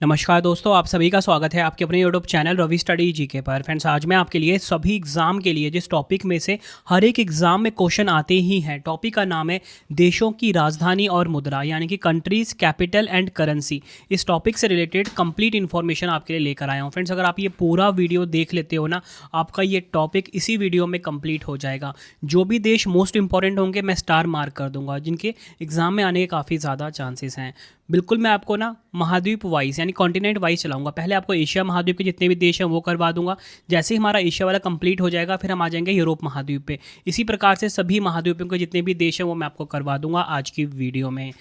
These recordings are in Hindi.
नमस्कार दोस्तों, आप सभी का स्वागत है आपके अपने YouTube channel Ravi study GK पर। फ्रेंड्स, आज मैं आपके लिए सभी एग्ज़ाम के लिए जिस टॉपिक में से हर एक एग्ज़ाम में क्वेश्चन आते ही हैं, टॉपिक का नाम है देशों की राजधानी और मुद्रा, यानी कि कंट्रीज़ कैपिटल एंड करेंसी। इस टॉपिक से रिलेटेड कंप्लीट इन्फॉर्मेशन आपके लिए लेकर आया हूँ। फ्रेंड्स, अगर आप ये पूरा वीडियो देख लेते हो ना, आपका ये टॉपिक इसी वीडियो में कंप्लीट हो जाएगा। जो भी देश मोस्ट इंपॉर्टेंट होंगे मैं स्टार मार्क कर दूंगा, जिनके एग्ज़ाम में आने के काफ़ी ज़्यादा चांसेस हैं। बिल्कुल मैं आपको ना महाद्वीप वाइज यानी कॉन्टिनेंट वाइज चलाऊंगा। पहले आपको एशिया महाद्वीप के जितने भी देश हैं वो करवा दूंगा। जैसे ही हमारा एशिया वाला कंप्लीट हो जाएगा फिर हम आ जाएंगे यूरोप महाद्वीप पे। इसी प्रकार से सभी महाद्वीपों के जितने भी देश हैं वो मैं आपको करवा दूंगा आज की वीडियो में।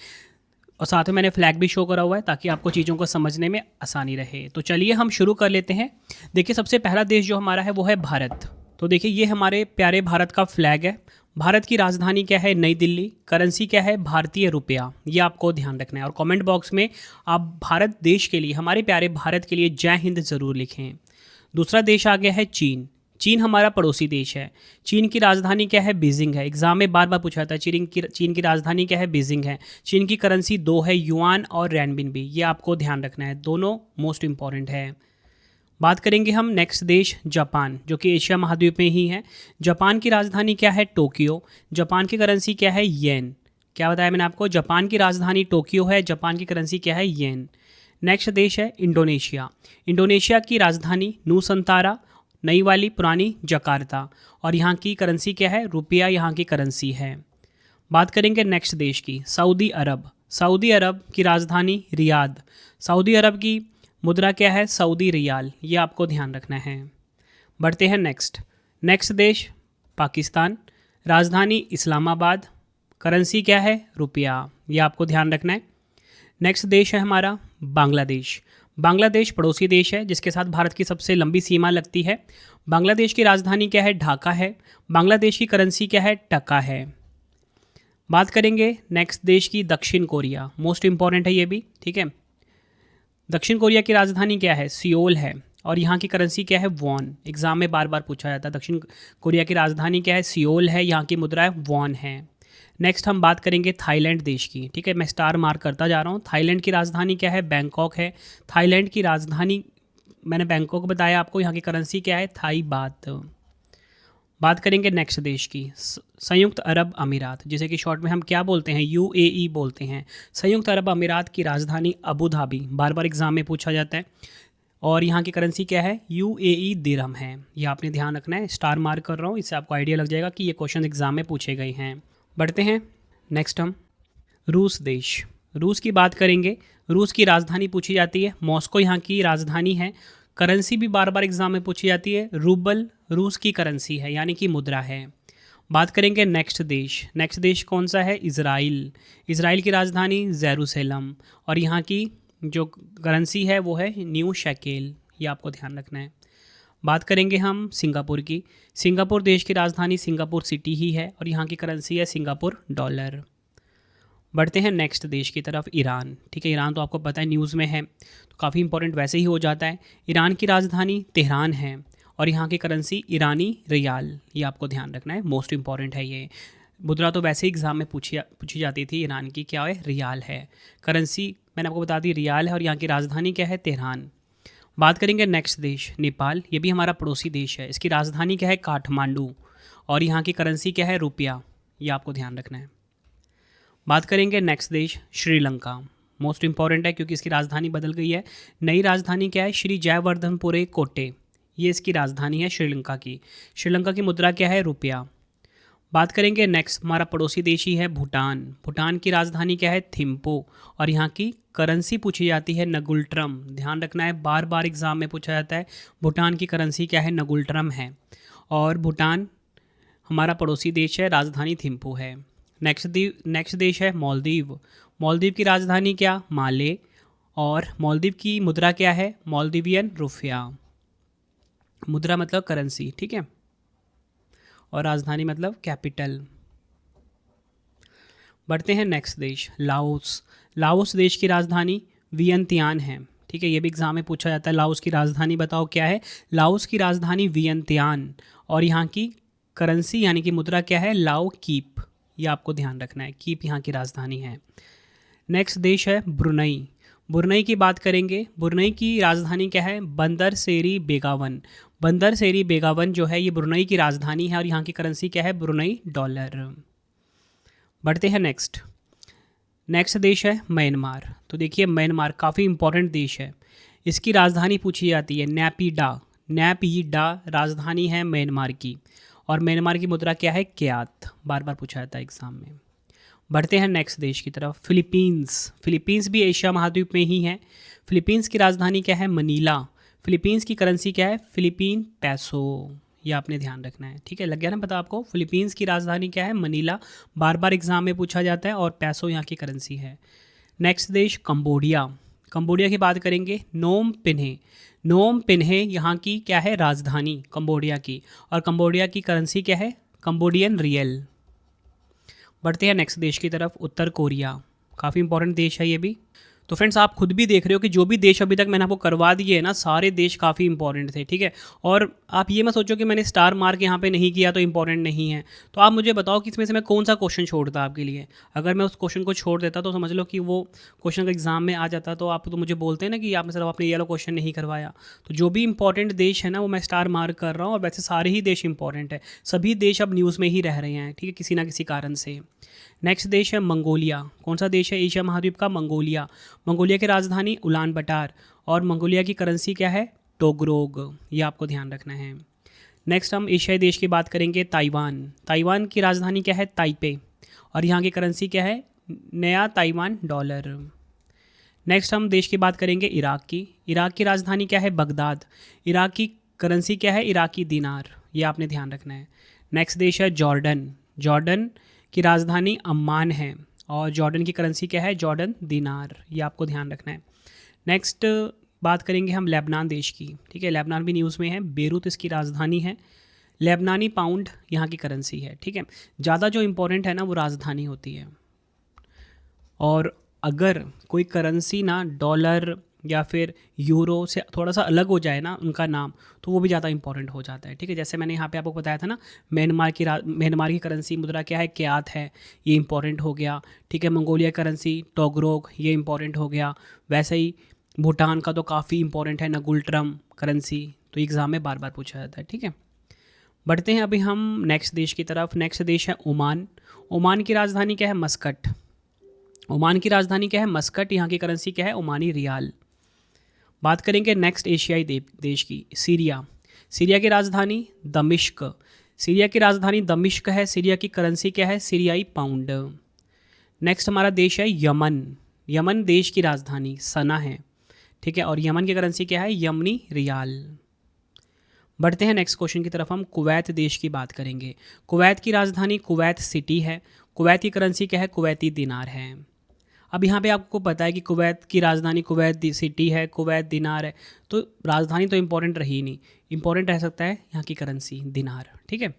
और साथ में मैंने फ्लैग भी शो करा हुआ है ताकि आपको चीज़ों को समझने में आसानी रहे। तो चलिए हम शुरू कर लेते हैं। देखिए, सबसे पहला देश जो हमारा है वो है भारत। तो देखिए, ये हमारे प्यारे भारत का फ्लैग है। भारत की राजधानी क्या है? नई दिल्ली। करेंसी क्या है? भारतीय रुपया। ये आपको ध्यान रखना है। और कमेंट बॉक्स में आप भारत देश के लिए, हमारे प्यारे भारत के लिए जय हिंद ज़रूर लिखें। दूसरा देश आ गया है चीन। चीन हमारा पड़ोसी देश है। चीन की राजधानी क्या है? बीजिंग है। एग्जाम में बार बार पूछा था चीन की राजधानी क्या है? बीजिंग है। चीन की करेंसी दो है, युआन और रेनबिनबी। ये आपको ध्यान रखना है, दोनों मोस्ट इंपॉर्टेंट है। बात करेंगे हम नेक्स्ट देश जापान, जो कि एशिया महाद्वीप में ही है। जापान की राजधानी क्या है? टोक्यो। जापान की करेंसी क्या है? येन। क्या बताया मैंने आपको? जापान की राजधानी टोक्यो है, जापान की करेंसी क्या है? येन। नेक्स्ट देश है इंडोनेशिया। इंडोनेशिया की राजधानी नूसंतारा, नई वाली पुरानी जकार्ता। और यहाँ की करेंसी क्या है? रुपया यहाँ की करेंसी है। बात करेंगे नेक्स्ट देश की, सऊदी अरब। सऊदी अरब की राजधानी रियाद। सऊदी अरब की मुद्रा क्या है? Saudi riyal. ये आपको ध्यान रखना है। बढ़ते हैं नेक्स्ट देश पाकिस्तान। राजधानी इस्लामाबाद। करेंसी क्या है? रुपया। ये आपको ध्यान रखना है। नेक्स्ट देश है हमारा बांग्लादेश। बांग्लादेश पड़ोसी देश है जिसके साथ भारत की सबसे लंबी सीमा लगती है। बांग्लादेश की राजधानी क्या है? ढाका है। बांग्लादेश की करेंसी क्या है? टका है। बात करेंगे नेक्स्ट देश की, दक्षिण कोरिया। मोस्ट इंपॉर्टेंट है ये भी, ठीक है। दक्षिण कोरिया की राजधानी क्या है? सियोल है। और यहाँ की करेंसी क्या है? वॉन। एग्जाम में बार बार पूछा जाता है। दक्षिण कोरिया की राजधानी क्या है? सियोल है। यहाँ की मुद्रा है वॉन है। नेक्स्ट हम बात करेंगे थाईलैंड देश की, ठीक है। मैं स्टार मार्क करता जा रहा हूँ। थाईलैंड की राजधानी क्या है? बैंकॉक है। थाईलैंड की राजधानी मैंने बैंकॉक बताया आपको। यहाँ की करेंसी क्या है? थाई बात। बात करेंगे नेक्स्ट देश की, संयुक्त अरब अमीरात, जिसे कि शॉर्ट में हम क्या बोलते हैं? यूएई बोलते हैं। संयुक्त अरब अमीरात की राजधानी अबू धाबी। बार बार एग्जाम में पूछा जाता है। और यहाँ की करेंसी क्या है? यूएई दिरहम है। ये आपने ध्यान रखना है। स्टार मार्क कर रहा हूँ, इससे आपको आइडिया लग जाएगा कि ये क्वेश्चन एग्जाम में पूछे गए हैं। बढ़ते हैं नेक्स्ट हम रूस देश। रूस की बात करेंगे। रूस की राजधानी पूछी जाती है, मॉस्को यहाँ की राजधानी है। करेंसी भी बार बार एग्जाम में पूछी जाती है, रूबल रूस की करेंसी है यानी कि मुद्रा है। बात करेंगे नेक्स्ट देश कौन सा है? इज़राइल। इज़राइल की राजधानी जेरूसलम। और यहाँ की जो करेंसी है वो है न्यू शेकेल। ये आपको ध्यान रखना है। बात करेंगे हम सिंगापुर की। सिंगापुर देश की राजधानी सिंगापुर सिटी ही है और यहाँ की करेंसी है सिंगापुर डॉलर। बढ़ते हैं नेक्स्ट देश की तरफ, ईरान, ठीक है। ईरान तो आपको पता है न्यूज़ में है, तो काफ़ी इंपॉर्टेंट वैसे ही हो जाता है। ईरान की राजधानी तेहरान है और यहाँ की करेंसी ईरानी रियाल। ये आपको ध्यान रखना है, मोस्ट इंपॉर्टेंट है ये। मुद्रा तो वैसे ही एग्जाम में पूछी जाती थी। ईरान की क्या है? रियाल है। करेंसी मैंने आपको बता दी रियाल है और यहाँ की राजधानी क्या है? तेहरान। बात करेंगे नेक्स्ट देश नेपाल। ये भी हमारा पड़ोसी देश है। इसकी राजधानी क्या है? काठमांडू। और यहाँ की करेंसी क्या है? रुपया। ये आपको ध्यान रखना है। बात करेंगे नेक्स्ट देश श्रीलंका। मोस्ट इंपॉर्टेंट है क्योंकि इसकी राजधानी बदल गई है। नई राजधानी क्या है? श्री जयवर्धनपुरे कोटे। ये इसकी राजधानी है श्रीलंका की। श्रीलंका की मुद्रा क्या है? रुपया। बात करेंगे नेक्स्ट, हमारा पड़ोसी देश ही है भूटान। भूटान की राजधानी क्या है? थिम्पू। और यहाँ की करेंसी पूछी जाती है नगुल्ट्रम। ध्यान रखना है, बार बार एग्जाम में पूछा जाता है। भूटान की करेंसी क्या है? नगुल्ट्रम है। और भूटान हमारा पड़ोसी देश है, राजधानी थिम्पू है। नेक्स्ट देश है मालदीव। मालदीव की राजधानी क्या? माले। और मालदीव की मुद्रा क्या है? मालदीवियन रुपया। मुद्रा मतलब करेंसी, ठीक है। और राजधानी मतलब कैपिटल। बढ़ते हैं नेक्स्ट देश लाओस। लाओस देश की राजधानी वियंतियान है, ठीक है। ये भी एग्जाम में पूछा जाता है। लाओस की राजधानी बताओ क्या है? लाओस की राजधानी वियंतियान। और यहाँ की करेंसी यानी कि मुद्रा क्या है? लाओ कीप। ये आपको ध्यान रखना है, कीप यहाँ की राजधानी है। नेक्स्ट देश है ब्रुनई। ब्रुनई की बात करेंगे, ब्रुनई की राजधानी क्या है? बंदर सेरी बेगावन। बंदर सेरी बेगावन जो है ये ब्रुनई की राजधानी है और यहाँ की करेंसी क्या है? Brunei dollar. बढ़ते हैं नेक्स्ट देश है म्यांमार। तो देखिए म्यांमार काफ़ी इंपॉर्टेंट देश है। इसकी राजधानी पूछी जाती है नैपीडा। नैपीडा राजधानी है म्यांमार की, और म्यांमार की मुद्रा क्या है? क्यात। बार बार पूछा जाता है एग्जाम में। बढ़ते हैं नेक्स्ट देश की तरफ, फिलीपींस। फिलीपींस भी एशिया महाद्वीप में ही है। फिलीपींस की राजधानी क्या है? मनीला। फिलीपींस की करेंसी क्या है? फिलीपीन पैसो। ये आपने ध्यान रखना है, ठीक है। लग गया ना पता आपको? फिलीपींस की राजधानी क्या है? मनीला। बार बार एग्जाम में पूछा जाता है, और पैसो यहाँ की करेंसी है। नेक्स्ट देश कंबोडिया। कंबोडिया की बात करेंगे, नोम पिन्हे। नोम पिन्हे यहाँ की क्या है? राजधानी कंबोडिया की, और कंबोडिया की करेंसी क्या है? Cambodian real. बढ़ते हैं नेक्स्ट देश की तरफ, उत्तर कोरिया। काफ़ी इंपॉर्टेंट देश है ये भी। तो फ्रेंड्स आप खुद भी देख रहे हो कि जो भी देश अभी तक मैंने आपको करवा दिए है ना, सारे देश काफ़ी इंपॉर्टेंट थे, ठीक है। और आप ये मत सोचो कि मैंने स्टार मार्क यहाँ पे नहीं किया तो इंपॉर्टेंट नहीं है। तो आप मुझे बताओ कि इसमें से मैं कौन सा क्वेश्चन छोड़ता आपके लिए। अगर मैं उस क्वेश्चन को छोड़ देता तो समझ लो कि वो क्वेश्चन का एग्जाम में आ जाता, तो आप तो मुझे बोलते हैं ना कि आपने सिर्फ अपने ये वाला क्वेश्चन नहीं करवाया। तो जो भी इंपॉर्टेंट देश है ना वो मैं स्टार मार्क कर रहा हूँ, और वैसे सारे ही देश इंपॉर्टेंट है। सभी देश अब न्यूज़ में ही रह रहे हैं, ठीक है, किसी ना किसी कारण से। नेक्स्ट देश है मंगोलिया। कौन सा देश है एशिया महाद्वीप का? मंगोलिया। मंगोलिया की राजधानी उलान बटार, और मंगोलिया की करेंसी क्या है? टोगरोग। ये आपको ध्यान रखना है। नेक्स्ट हम एशियाई देश की बात करेंगे, ताइवान। ताइवान की राजधानी क्या है? ताइपे, और यहाँ की करेंसी क्या है? नया ताइवान डॉलर। नेक्स्ट हम देश की बात करेंगे इराक की। इराक की राजधानी क्या है? बगदाद। इराक की करेंसी क्या है? इराकी दिनार। ये आपने ध्यान रखना है। नेक्स्ट देश है जॉर्डन। जॉर्डन की राजधानी अम्मान है, और जॉर्डन की करेंसी क्या है? जॉर्डन दिनार। ये आपको ध्यान रखना है। नेक्स्ट बात करेंगे हम लेबनान देश की, ठीक है। लेबनान भी न्यूज़ में है, बेरूत इसकी राजधानी है। लेबनानी पाउंड यहाँ की करेंसी है, ठीक है। ज़्यादा जो इम्पोर्टेंट है ना वो राजधानी होती है, और अगर कोई करेंसी ना डॉलर या फिर यूरो से थोड़ा सा अलग हो जाए ना उनका नाम, तो वो भी ज़्यादा इंपॉर्टेंट हो जाता है, ठीक है। जैसे मैंने यहाँ पे आपको बताया था ना, म्यांमार की करेंसी मुद्रा क्या है? क्यात है, ये इंपॉर्टेंट हो गया, ठीक है। मंगोलिया करेंसी टोगरोग, ये इंपॉर्टेंट हो गया। वैसे ही भूटान का तो काफ़ी इंपॉर्टेंट है नगुल्ट्रम करेंसी, तो एग्ज़ाम में बार बार पूछा जाता है, ठीक है। बढ़ते हैं अभी हम नेक्स्ट देश की तरफ। नेक्स्ट देश है ओमान। ओमान की राजधानी क्या है? मस्कट। ओमान की राजधानी क्या है? मस्कट। यहाँ की करेंसी क्या है? ओमानी रियाल। बात करेंगे नेक्स्ट एशियाई देश की, सीरिया। सीरिया की राजधानी दमिश्क। सीरिया की राजधानी दमिश्क है। सीरिया की करेंसी क्या है? सीरियाई पाउंड। नेक्स्ट हमारा देश है यमन। यमन देश की राजधानी सना है, ठीक है, और यमन की करेंसी क्या है? यमनी रियाल। बढ़ते हैं नेक्स्ट क्वेश्चन की तरफ, हम कुवैत देश की बात करेंगे। कुवैत की राजधानी कुवैत सिटी है। कुवैत की करेंसी क्या है? कुवैती दिनार है। अब यहाँ पे आपको पता है कि कुवैत की राजधानी कुवैत सिटी है, कुवैत दिनार है, तो राजधानी तो इम्पोर्टेंट रही नहीं, इम्पोर्टेंट रह सकता है यहाँ की करेंसी दिनार, ठीक है।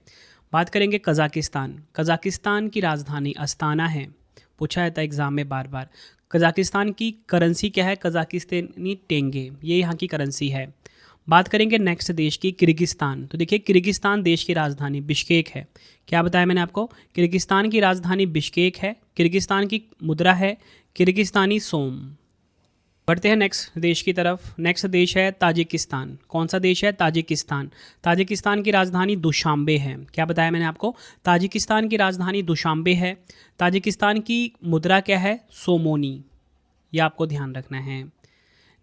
बात करेंगे कज़ाकिस्तान। कज़ाकिस्तान की राजधानी अस्ताना है, पूछा जाता है एग्जाम में बार बार। कज़ाकिस्तान की करेंसी क्या है? कज़ाकिस्तानी टेंगे, ये यहाँ की करेंसी है। बात करेंगे नेक्स्ट देश की, किर्गिस्तान। तो देखिए किर्गिस्तान देश की राजधानी बिश्केक है। क्या बताया मैंने आपको? किर्गिस्तान की राजधानी बिश्केक है। किर्गिस्तान की मुद्रा है किर्गिस्तानी सोम। बढ़ते हैं नेक्स्ट देश की तरफ। नेक्स्ट देश है ताजिकिस्तान। कौन सा देश है? ताजिकिस्तान। ताजिकिस्तान की राजधानी दुशांबे है। क्या बताया मैंने आपको? ताजिकिस्तान की राजधानी दुशांबे है। ताजिकिस्तान की मुद्रा क्या है? सोमोनी। यह आपको ध्यान रखना है।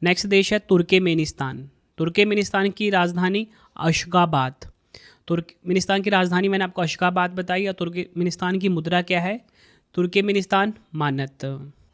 नेक्स्ट देश है तुर्कमेनिस्तान। तुर्कमेनिस्तान की राजधानी अशगाबाद। तुर्कमेनिस्तान की राजधानी मैंने आपको अशगाबाद बताई, और तुर्कमेनिस्तान की मुद्रा क्या है? तुर्कमेनिस्तान मानत।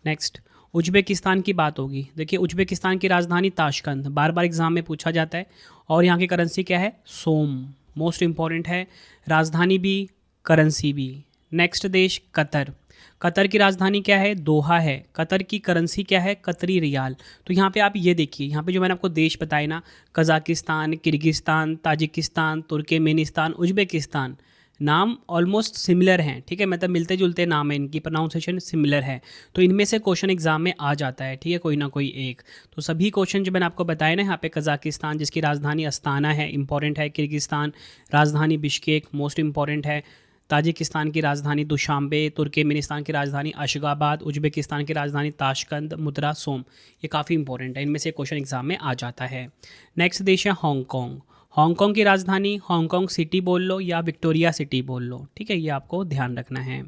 नेक्स्ट उज्बेकिस्तान की बात होगी। देखिए उज्बेकिस्तान की राजधानी ताशकंद, बार बार एग्जाम में पूछा जाता है, और यहाँ की करेंसी क्या है? सोम। मोस्ट इम्पॉर्टेंट है, राजधानी भी करेंसी भी। नेक्स्ट देश कतर। कतर की राजधानी क्या है? दोहा है। कतर की करेंसी क्या है? कतरी रियाल। तो यहाँ पे आप ये देखिए, यहाँ पे जो मैंने आपको देश बताए ना, Kazakhstan, Kyrgyzstan, Tajikistan, Turkmenistan, Uzbekistan, नाम ऑलमोस्ट सिमिलर हैं, ठीक है, मतलब मिलते जुलते नाम है, इनकी प्रोनाउंसिएशन सिमिलर है। तो इनमें से क्वेश्चन एग्जाम में आ जाता है, ठीक है, कोई ना कोई एक। तो सभी क्वेश्चन जो मैंने आपको बताए ना, यहाँ पे कज़ाकिस्तान जिसकी राजधानी अस्ताना है, इंपॉर्टेंट है। किर्गिस्तान राजधानी बिश्केक, मोस्ट इंपॉर्टेंट है। ताजिकिस्तान की राजधानी दुशांबे, तुर्कमेनिस्तान की राजधानी अशगाबाद, उज्बेकिस्तान की राजधानी ताशकंद, मुद्रा सोम। ये काफ़ी इंपॉर्टेंट है, इनमें से क्वेश्चन एग्जाम में आ जाता है। नेक्स्ट देश है हांगकांग। हांगकांग की राजधानी हांगकांग सिटी बोल लो या विक्टोरिया सिटी बोल लो, ठीक है, ये आपको ध्यान रखना है।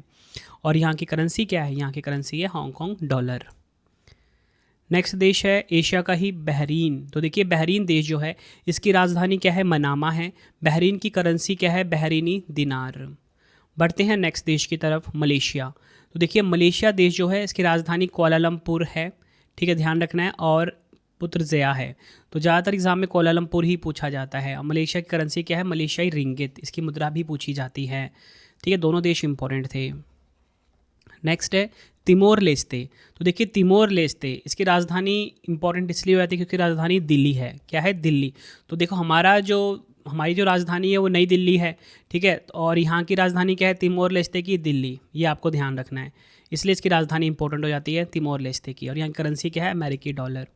और यहाँ की करेंसी क्या है? यहाँ की करेंसी है हांगकांग डॉलर। नेक्स्ट देश है एशिया का ही बहरीन। तो देखिए बहरीन देश जो है इसकी राजधानी क्या है? मनामा है। बहरीन की करेंसी क्या है? बहरीनी दिनार। बढ़ते हैं नेक्स्ट देश की तरफ, मलेशिया। तो देखिए मलेशिया देश जो है इसकी राजधानी कुआलालंपुर है, ठीक है, ध्यान रखना है, और पुत्रजया है। तो ज़्यादातर एग्जाम में कुआलालंपुर ही पूछा जाता है। और मलेशिया की करेंसी क्या है? मलेशियाई रिंगित, इसकी मुद्रा भी पूछी जाती है, ठीक है, दोनों देश इंपॉर्टेंट थे। नेक्स्ट है तिमोर लेस्ते। तो देखिए तिमोर लेस्ते इसकी राजधानी इंपॉर्टेंट इसलिए हो जाती है क्योंकि राजधानी दिल्ली है। क्या है? दिल्ली। तो देखो हमारी जो राजधानी है वो नई दिल्ली है, ठीक है, और यहाँ की राजधानी क्या है? तिमोर लेस्ते की दिल्ली। ये आपको ध्यान रखना है, इसलिए इसकी राजधानी इंपॉर्टेंट हो जाती है तिमोर लेस्ते की। और यहाँ की करेंसी क्या है? अमेरिकी डॉलर।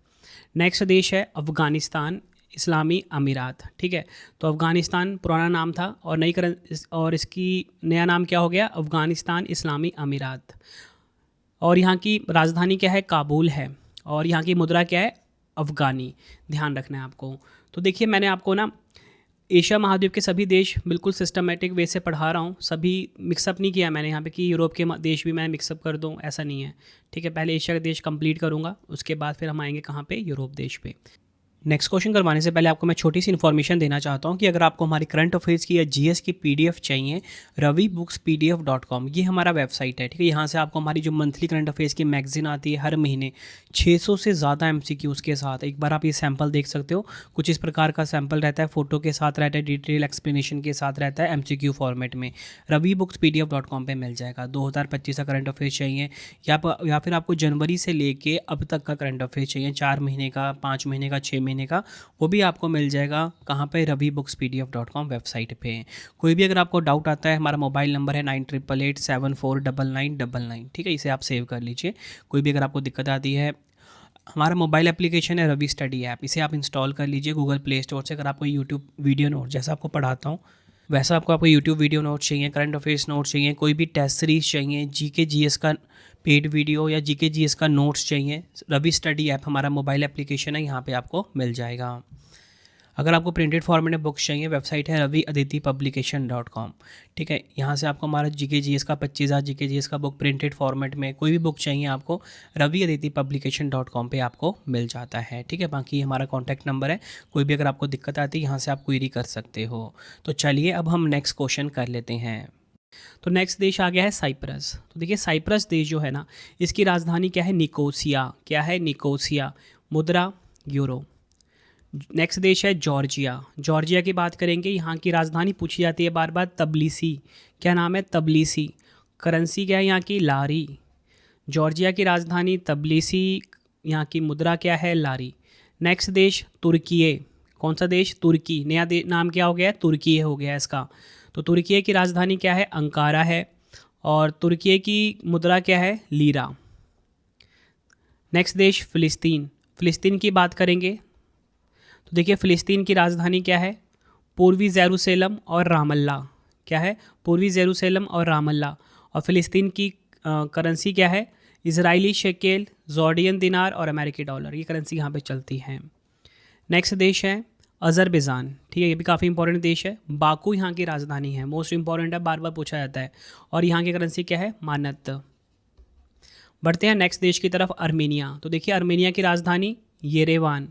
नेक्स्ट देश है अफ़गानिस्तान इस्लामी अमीरात, ठीक है। तो अफ़गानिस्तान पुराना नाम था और और इसकी नया नाम क्या हो गया? अफ़गानिस्तान इस्लामी अमीरात। और यहाँ की राजधानी क्या है? काबुल है। और यहाँ की मुद्रा क्या है? अफ़गानी। ध्यान रखना है आपको। तो देखिए मैंने आपको ना एशिया महाद्वीप के सभी देश बिल्कुल सिस्टमेटिक वे से पढ़ा रहा हूँ, सभी मिक्सअप नहीं किया मैंने यहाँ पे कि यूरोप के देश भी मैं मिक्सअप कर दूँ, ऐसा नहीं है, ठीक है। पहले एशिया के देश कंप्लीट करूँगा, उसके बाद फिर हम आएंगे कहाँ पे? यूरोप देश पे। नेक्स्ट क्वेश्चन करवाने से पहले आपको मैं छोटी सी इन्फॉर्मेशन देना चाहता हूँ कि अगर आपको हमारी करंट अफेयर्स की या जीएस की पीडीएफ चाहिए, ravibookspdf.com ये हमारा वेबसाइट है, ठीक है। यहाँ से आपको हमारी जो मंथली करंट अफेयर्स की मैगजीन आती है हर महीने 600 से ज़्यादा एमसीक्यूज़ के साथ, एक बार आप ये सैम्पल देख सकते हो। कुछ इस प्रकार का सैम्पल रहता है, फोटो के साथ रहता है, डिटेल एक्सप्लेनेशन के साथ रहता है, एमसीक्यू फॉर्मेट में। ravibookspdf.com पे मिल जाएगा। 2025 का करंट अफेयर्स चाहिए या फिर आपको जनवरी से लेके अब तक का करंट अफेयर्स चाहिए, 4 महीने का, 5 महीने का, 6 महीने का, वो भी आपको मिल जाएगा कहाँ पे? ravibookspdf.com वेबसाइट पे। कोई भी अगर आपको डाउट आता है, हमारा मोबाइल नंबर है 9888749999, ठीक है, इसे आप सेव कर लीजिए। कोई भी अगर आपको दिक्कत आती है, हमारा मोबाइल एप्लीकेशन है रवि स्टडी ऐप, इसे आप इंस्टॉल कर लीजिए गूगल प्ले स्टोर से। अगर आपको यूट्यूब वीडियो नोट जैसा आपको पढ़ाता हूँ वैसा आपको यूट्यूब वीडियो नोट्स चाहिए, करंट अफेयर्स नोट्स चाहिए, कोई भी टेस्ट सीरीज चाहिए, जीके जीएस का पेड वीडियो या जीके जीएस का नोट्स चाहिए, रवि स्टडी ऐप हमारा मोबाइल एप्लीकेशन है, यहाँ पे आपको मिल जाएगा। अगर आपको प्रिंटेड फॉर्मेट में बुक्स चाहिए, वेबसाइट है raviaditipublication.com, ठीक है। यहाँ से आपको हमारा जीके जीएस का 25,000 जीके जीएस का बुक प्रिंटेड फॉर्मेट में, कोई भी बुक चाहिए आपको raviaditipublication.com पे आपको मिल जाता है, ठीक है। बाकी हमारा कॉन्टैक्ट नंबर है, कोई भी अगर आपको दिक्कत आती है यहाँ से आप क्वेरी कर सकते हो। तो चलिए अब हम नेक्स्ट क्वेश्चन कर लेते हैं। तो नेक्स्ट देश आ गया है साइप्रस। तो देखिए साइप्रस देश जो है ना, इसकी राजधानी क्या है? निकोसिया। क्या है? निकोसिया। मुद्रा यूरो। नेक्स्ट देश है जॉर्जिया। जॉर्जिया की बात करेंगे, यहाँ की राजधानी पूछी जाती है बार बार, तबलिसी। क्या नाम है? तबलिसी। करेंसी क्या है यहाँ की? लारी। जॉर्जिया की राजधानी तबलिसी, यहाँ की मुद्रा क्या है? लारी। नेक्स्ट देश तुर्की। कौन सा देश? तुर्की। नया नाम क्या हो गया? तुर्की हो गया इसका। तो तुर्की की राजधानी क्या है? अंकारा है। और तुर्की की मुद्रा क्या है? लीरा। नेक्स्ट देश फ़िलिस्तीन। फ़िलिस्तीन की बात करेंगे तो देखिए फ़िलिस्तीन की राजधानी क्या है? पूर्वी जेरूसलम और रामल्ला। क्या है? पूर्वी जेरूसलम और रामल्ला। और फ़िलिस्तीन की करेंसी क्या है? इजरायली शेकेल, जॉर्डियन दिनार और अमेरिकी डॉलर, ये करेंसी यहाँ पे चलती हैं। नेक्स्ट देश है अज़रबैजान, ठीक है, ये भी काफ़ी इंपॉर्टेंट देश है। बाकू यहाँ की राजधानी है, मोस्ट इंपॉर्टेंट है, बार बार पूछा जाता है। और यहाँ की करेंसी क्या है? मानत। बढ़ते हैं नेक्स्ट देश की तरफ, अर्मेनिया। तो देखिए अर्मेनिया की राजधानी येरेवान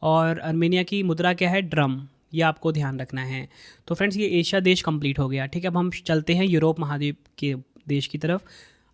और अर्मेनिया की मुद्रा क्या है? ड्रम। ये आपको ध्यान रखना है। तो फ्रेंड्स ये एशिया देश कंप्लीट हो गया, ठीक है। अब हम चलते हैं यूरोप महाद्वीप के देश की तरफ।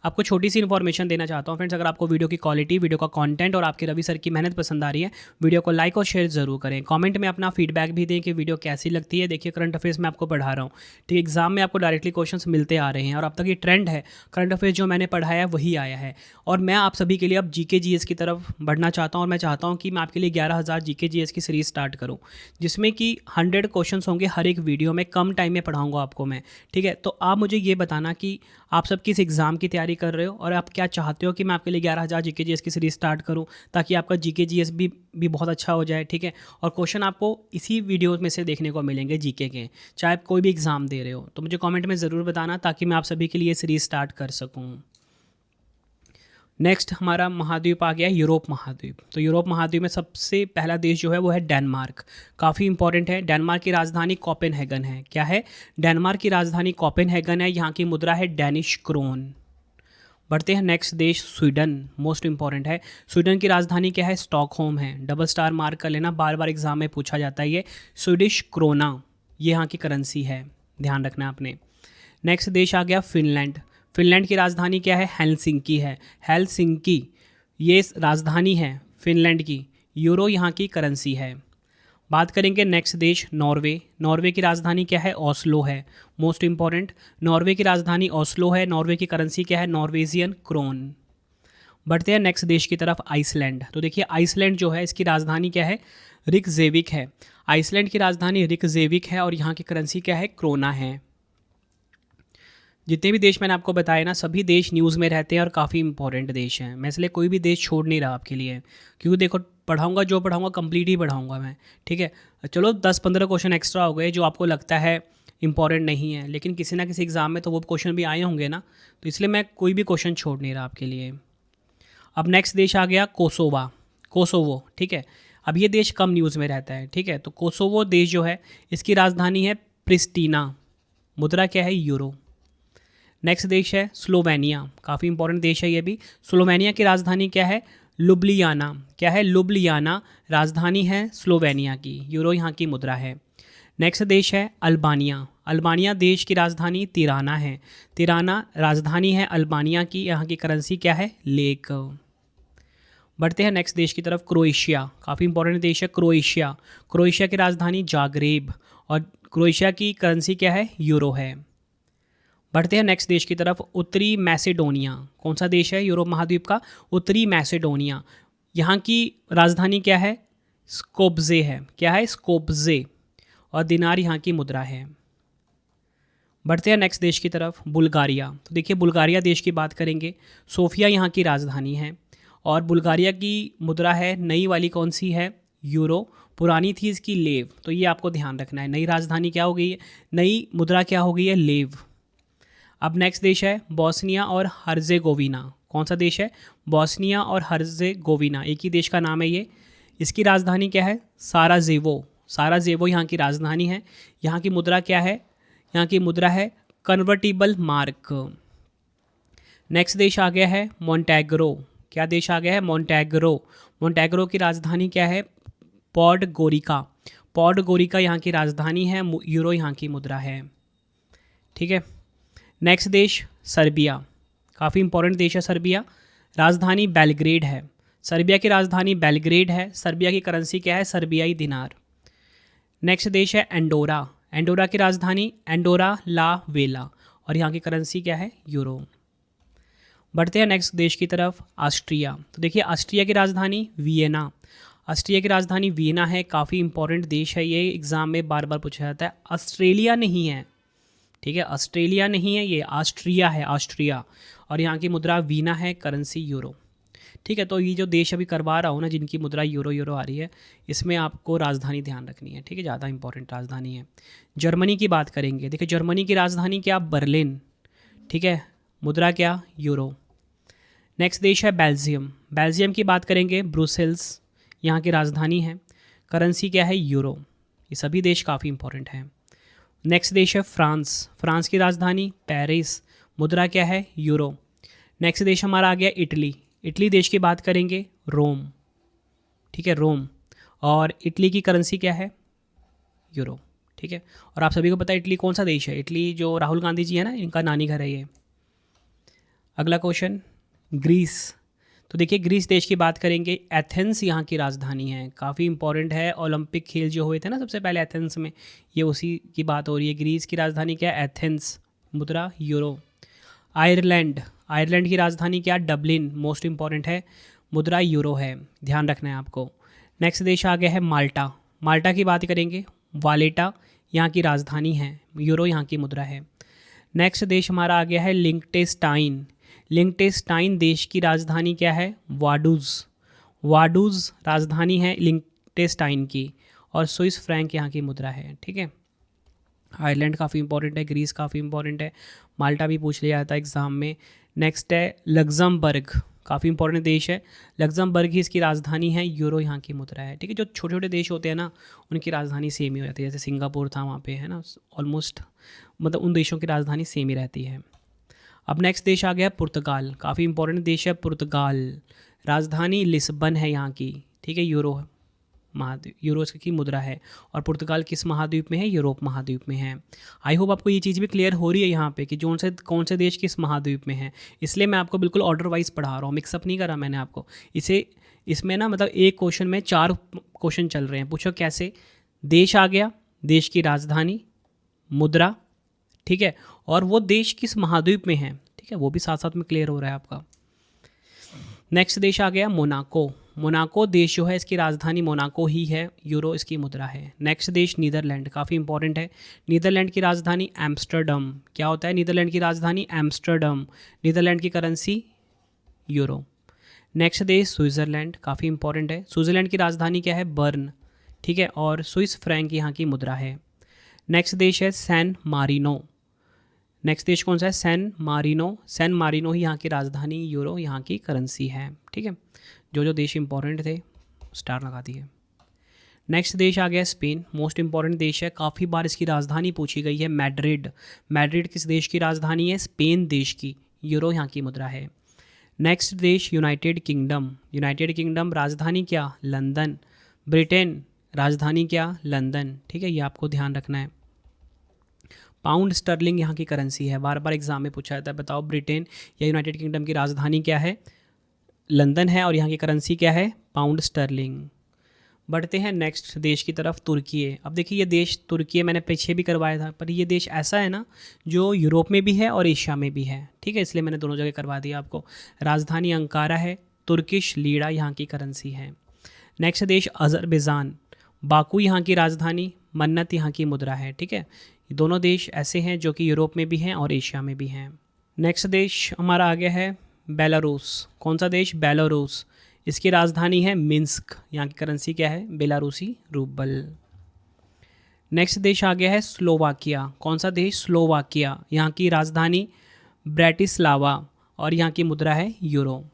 आपको छोटी सी इन्फॉर्मेशन देना चाहता हूँ फ्रेंड्स, अगर आपको वीडियो की क्वालिटी, वीडियो का कंटेंट और आपके रवि सर की मेहनत पसंद आ रही है, वीडियो को लाइक और शेयर ज़रूर करें। कमेंट में अपना फीडबैक भी दें कि वीडियो कैसी लगती है। देखिए करंट अफेयर्स में आपको पढ़ा रहा हूँ, ठीक, एग्जाम में आपको डायरेक्टली क्वेश्चंस मिलते आ रहे हैं और अब तक ये ट्रेंड है, करंट अफेयर्स जो मैंने पढ़ाया है वही आया है। और मैं आप सभी के लिए अब जीके जीएस की तरफ बढ़ना चाहता हूँ और मैं चाहता हूँ कि मैं आपके लिए 11,000 जीके जीएस की सीरीज़ स्टार्ट करूँ, जिसमें कि 100 क्वेश्चन होंगे हर एक वीडियो में, कम टाइम में पढ़ाऊँगा आपको मैं, ठीक है। तो आप मुझे ये बताना कि आप सब किस एग्ज़ाम की तैयारी तैयारी कर रहे हो और आप क्या चाहते हो कि मैं आपके लिए 11,000 जीके जीएस की सीरीज स्टार्ट करूं ताकि आपका जीके जीएस भी बहुत अच्छा हो जाए, ठीक है। और क्वेश्चन आपको इसी वीडियो में से देखने को मिलेंगे जीके के, चाहे आप कोई भी एग्ज़ाम दे रहे हो। तो मुझे कमेंट में ज़रूर बताना ताकि मैं आप सभी के लिए सीरीज स्टार्ट कर सकूँ। नेक्स्ट हमारा महाद्वीप आ गया यूरोप महाद्वीप। तो यूरोप महाद्वीप में सबसे पहला देश जो है वो है डेनमार्क। काफ़ी इंपॉर्टेंट है। डेनमार्क की राजधानी कोपेनहेगन है। क्या है? डेनमार्क की राजधानी कोपेनहेगन है। यहाँ की मुद्रा है डेनिश क्रोन। बढ़ते हैं नेक्स्ट देश स्वीडन। मोस्ट इंपॉर्टेंट है। स्वीडन की राजधानी क्या है? स्टॉकहोम है। डबल स्टार मार्क कर लेना, बार बार एग्जाम में पूछा जाता है ये। स्वीडिश क्रोना ये यहाँ की करेंसी है, ध्यान रखना आपने। नेक्स्ट देश आ गया फिनलैंड। फिनलैंड की राजधानी क्या है? हेलसिंकी है। हेलसिंकी ये राजधानी है फिनलैंड की। यूरो यहाँ की करेंसी है। बात करेंगे नेक्स्ट देश नॉर्वे। नॉर्वे की राजधानी क्या है? ओस्लो है। मोस्ट इंपॉर्टेंट, नॉर्वे की राजधानी ओस्लो है। नॉर्वे की करेंसी क्या है? Norwegian krone. बढ़ते हैं नेक्स्ट देश की तरफ आइसलैंड। तो देखिए आइसलैंड जो है इसकी राजधानी क्या है? रिकजेविक है। आइसलैंड की राजधानी रिकजेविक है और यहाँ की करेंसी क्या है? क्रोना है। जितने भी देश मैंने आपको बताए ना, सभी देश न्यूज़ में रहते हैं और काफ़ी इंपॉर्टेंट देश हैं। मैं इसलिए कोई भी देश छोड़ नहीं रहा आपके लिए, क्योंकि देखो पढ़ाऊंगा जो पढ़ाऊंगा कंप्लीट ही पढ़ाऊंगा मैं, ठीक है। चलो 10-15 क्वेश्चन एक्स्ट्रा हो गए जो आपको लगता है इंपॉर्टेंट नहीं है, लेकिन किसी ना किसी एग्ज़ाम में तो वो क्वेश्चन भी आए होंगे ना, तो इसलिए मैं कोई भी क्वेश्चन छोड़ नहीं रहा आपके लिए। अब नेक्स्ट देश आ गया कोसोवो, ठीक है। अब ये देश कम न्यूज़ में रहता है, ठीक है। तो कोसोवो देश जो है इसकी राजधानी है प्रिस्टीना। मुद्रा क्या है? यूरो। नेक्स्ट देश है स्लोवेनिया। काफ़ी इंपॉर्टेंट देश है ये भी। स्लोवेनिया की राजधानी क्या है? लुब्लियाना। क्या है? लुब्लियाना राजधानी है स्लोवेनिया की। यूरो यहाँ की मुद्रा है। नेक्स्ट देश है अल्बानिया। अल्बानिया देश की राजधानी तिराना है। तिराना राजधानी है अल्बानिया की। यहाँ की करेंसी क्या है? लेक। बढ़ते हैं नेक्स्ट देश की तरफ क्रोएशिया। काफ़ी इंपॉर्टेंट देश है क्रोएशिया। क्रोएशिया की राजधानी जागरेब और क्रोएशिया की करेंसी क्या है? यूरो है। बढ़ते हैं नेक्स्ट देश की तरफ उत्तरी मैसेडोनिया। कौन सा देश है यूरोप महाद्वीप का? उत्तरी मैसेडोनिया। यहाँ की राजधानी क्या है? स्कोप्जे है। क्या है? स्कोप्जे। और दिनार यहाँ की मुद्रा है। बढ़ते हैं नेक्स्ट देश की तरफ बुल्गारिया। तो देखिए बुल्गारिया देश की बात करेंगे। सोफिया यहाँ की राजधानी है और बुल्गारिया की मुद्रा है नई वाली कौन सी है? यूरो। पुरानी थी इसकी लेव। तो ये आपको ध्यान रखना है, नई राजधानी क्या हो गई है, नई मुद्रा क्या हो गई है? लेव। अब नेक्स्ट देश है बोस्निया और हर्जेगोविना। कौन सा देश है? बोस्निया और हर्जेगोविना, एक ही देश का नाम है ये। इसकी राजधानी क्या है? साराजेवो। साराजेवो यहाँ की राजधानी है। यहाँ की मुद्रा क्या है? यहाँ की मुद्रा है कन्वर्टिबल मार्क। नेक्स्ट देश आ गया है मोन्टेग्रो। क्या देश आ गया है? मोन्टेग्रो। मोन्टेग्रो की राजधानी क्या है? पॉडगोरिका। पॉडगोरिका यहाँ की राजधानी है। यूरो यहाँ की मुद्रा है, ठीक है। नेक्स्ट देश सर्बिया। काफ़ी इंपॉर्टेंट देश है सर्बिया। राजधानी बेलग्रेड है। सर्बिया की राजधानी बेलग्रेड है। सर्बिया की करेंसी क्या है? सर्बियाई दिनार। नेक्स्ट देश है एंडोरा। एंडोरा की राजधानी एंडोरा ला वेला और यहाँ की करेंसी क्या है? यूरो। बढ़ते हैं नेक्स्ट देश की तरफ ऑस्ट्रिया। तो देखिए ऑस्ट्रिया की राजधानी वियना। ऑस्ट्रिया की राजधानी वियना है। काफ़ी इंपॉर्टेंट देश है ये, एग्ज़ाम में बार बार पूछा जाता है। ऑस्ट्रेलिया नहीं है, ठीक है। ऑस्ट्रेलिया नहीं है ये, ऑस्ट्रिया है, ऑस्ट्रिया। और यहाँ की मुद्रा वीना है, करेंसी यूरो, ठीक है। तो ये जो देश अभी करवा रहा हूँ ना, जिनकी मुद्रा यूरो आ रही है, इसमें आपको राजधानी ध्यान रखनी है, ठीक है। ज़्यादा इंपॉर्टेंट राजधानी है। जर्मनी की बात करेंगे। देखिए जर्मनी की राजधानी क्या? बर्लिन, ठीक है। मुद्रा क्या? यूरो। नेक्स्ट देश है बेल्जियम। बेल्जियम की बात करेंगे। ब्रुसेल्स यहाँ की राजधानी है। करेंसी क्या है? यूरो। ये सभी देश काफ़ी इंपॉर्टेंट हैं। नेक्स्ट देश है फ्रांस। फ्रांस की राजधानी पेरिस। मुद्रा क्या है? यूरो। नेक्स्ट देश हमारा आ गया इटली। इटली देश की बात करेंगे। रोम, ठीक है, रोम। और इटली की करेंसी क्या है? यूरो, ठीक है। और आप सभी को पता है इटली कौन सा देश है? इटली जो राहुल गांधी जी है ना, इनका नानी घर है ये। अगला क्वेश्चन ग्रीस। तो देखिए ग्रीस देश की बात करेंगे। एथेंस यहाँ की राजधानी है। काफ़ी इंपॉर्टेंट है। ओलंपिक खेल जो हुए थे ना सबसे पहले एथेंस में, ये उसी की बात हो रही है। ग्रीस की राजधानी क्या है? एथेंस। मुद्रा यूरो। आयरलैंड। आयरलैंड की राजधानी क्या? डबलिन। मोस्ट इंपॉर्टेंट है। मुद्रा यूरो है, ध्यान रखना है आपको। नेक्स्ट देश आ गया है माल्टा। माल्टा की बात करेंगे। वालेटा यहाँ की राजधानी है। यूरो यहाँ की मुद्रा है। नेक्स्ट देश हमारा आ गया है लिंक्टेस्टाइन। लिंकटेस्टाइन देश की राजधानी क्या है? वाडूज। वाडूज राजधानी है लिंकटेस्टाइन की। और स्विस फ्रैंक यहाँ की मुद्रा है। ठीक है, आयरलैंड काफ़ी इंपॉर्टेंट है, ग्रीस काफ़ी इंपॉर्टेंट है, माल्टा भी पूछ लिया जाता है एग्जाम में। नेक्स्ट है लग्जमबर्ग, काफ़ी इंपॉर्टेंट देश है। लग्जमबर्ग ही इसकी राजधानी है, यूरो यहाँ की मुद्रा है। ठीक है, जो छोटे छोटे देश होते हैं ना, उनकी राजधानी सेम ही हो जाती है। जैसे सिंगापुर था, वहाँ पे है ना, ऑलमोस्ट मतलब उन देशों की राजधानी सेम ही रहती है। अब नेक्स्ट देश आ गया पुर्तगाल, काफ़ी इंपॉर्टेंट देश है पुर्तगाल। राजधानी लिस्बन है यहाँ की। ठीक है, यूरो महाद्वीप, यूरो की मुद्रा है। और पुर्तगाल किस महाद्वीप में है? यूरोप महाद्वीप में है। आई होप आपको ये चीज़ भी क्लियर हो रही है यहाँ पे कि कौन से देश किस महाद्वीप में है। इसलिए मैं आपको बिल्कुल ऑर्डर वाइज पढ़ा रहा हूँ, मिक्सअप नहीं करा मैंने आपको। इसमें ना मतलब एक क्वेश्चन में 4 क्वेश्चन चल रहे हैं। पूछो कैसे? देश आ गया, देश की राजधानी, मुद्रा, ठीक है, और वो देश किस महाद्वीप में है। ठीक है, वो भी साथ साथ में क्लियर हो रहा है आपका। नेक्स्ट देश आ गया मोनाको। मोनाको देश जो है, इसकी राजधानी मोनाको ही है, यूरो इसकी मुद्रा है। नेक्स्ट देश नीदरलैंड, काफ़ी इंपॉर्टेंट है। नीदरलैंड की राजधानी एम्स्टर्डम। क्या होता है नीदरलैंड की राजधानी? एम्स्टर्डम। नीदरलैंड की करेंसी यूरो। नेक्स्ट देश स्विट्ज़रलैंड, काफ़ी इंपॉर्टेंट है। स्विट्ज़रलैंड की राजधानी क्या है? बर्न। ठीक है, और स्विस फ्रैंक यहाँ की मुद्रा है। नेक्स्ट देश है सैन मारिनो। नेक्स्ट देश कौन सा है? San Marino. सैन मारिनो ही यहाँ की राजधानी, यूरो यहाँ की करेंसी है। ठीक है, जो देश इंपॉर्टेंट थे स्टार लगा दिए। नेक्स्ट देश आ गया स्पेन, मोस्ट इंपॉर्टेंट देश है, काफ़ी बार इसकी राजधानी पूछी गई है, मैड्रिड। मैड्रिड किस देश की राजधानी है? स्पेन देश की, यूरो यहाँ की मुद्रा है। नेक्स्ट देश यूनाइटेड किंगडम। यूनाइटेड किंगडम राजधानी क्या? लंदन। ब्रिटेन राजधानी क्या? लंदन। ठीक है, ये आपको ध्यान रखना है। पाउंड स्टर्लिंग यहाँ की करेंसी है, बार बार एग्जाम में पूछा जाता है। बताओ ब्रिटेन या यूनाइटेड किंगडम की राजधानी क्या है? लंदन है, और यहाँ की करेंसी क्या है? Pound sterling. बढ़ते हैं नेक्स्ट देश की तरफ, तुर्की। अब देखिए ये देश तुर्की मैंने पीछे भी करवाया था, पर ये देश ऐसा है ना जो यूरोप में भी है और एशिया में भी है। ठीक है, इसलिए मैंने दोनों जगह करवा दिया आपको। राजधानी अंकारा है, तुर्किश लीरा यहाँ की करेंसी है। नेक्स्ट देश अजरबैजान, बाकू यहाँ की राजधानी, मन्नत यहाँ की मुद्रा है। ठीक है, ये दोनों देश ऐसे हैं जो कि यूरोप में भी हैं और एशिया में भी हैं। नेक्स्ट देश हमारा आ गया है बेलारूस। कौन सा देश? बेलारूस। इसकी राजधानी है मिन्स्क, यहाँ की करेंसी क्या है? बेलारूसी रूबल। नेक्स्ट देश आ गया है स्लोवाकिया। कौन सा देश? स्लोवाकिया। यहाँ की राजधानी ब्रैटिस्लावा, और यहाँ की मुद्रा है यूरो।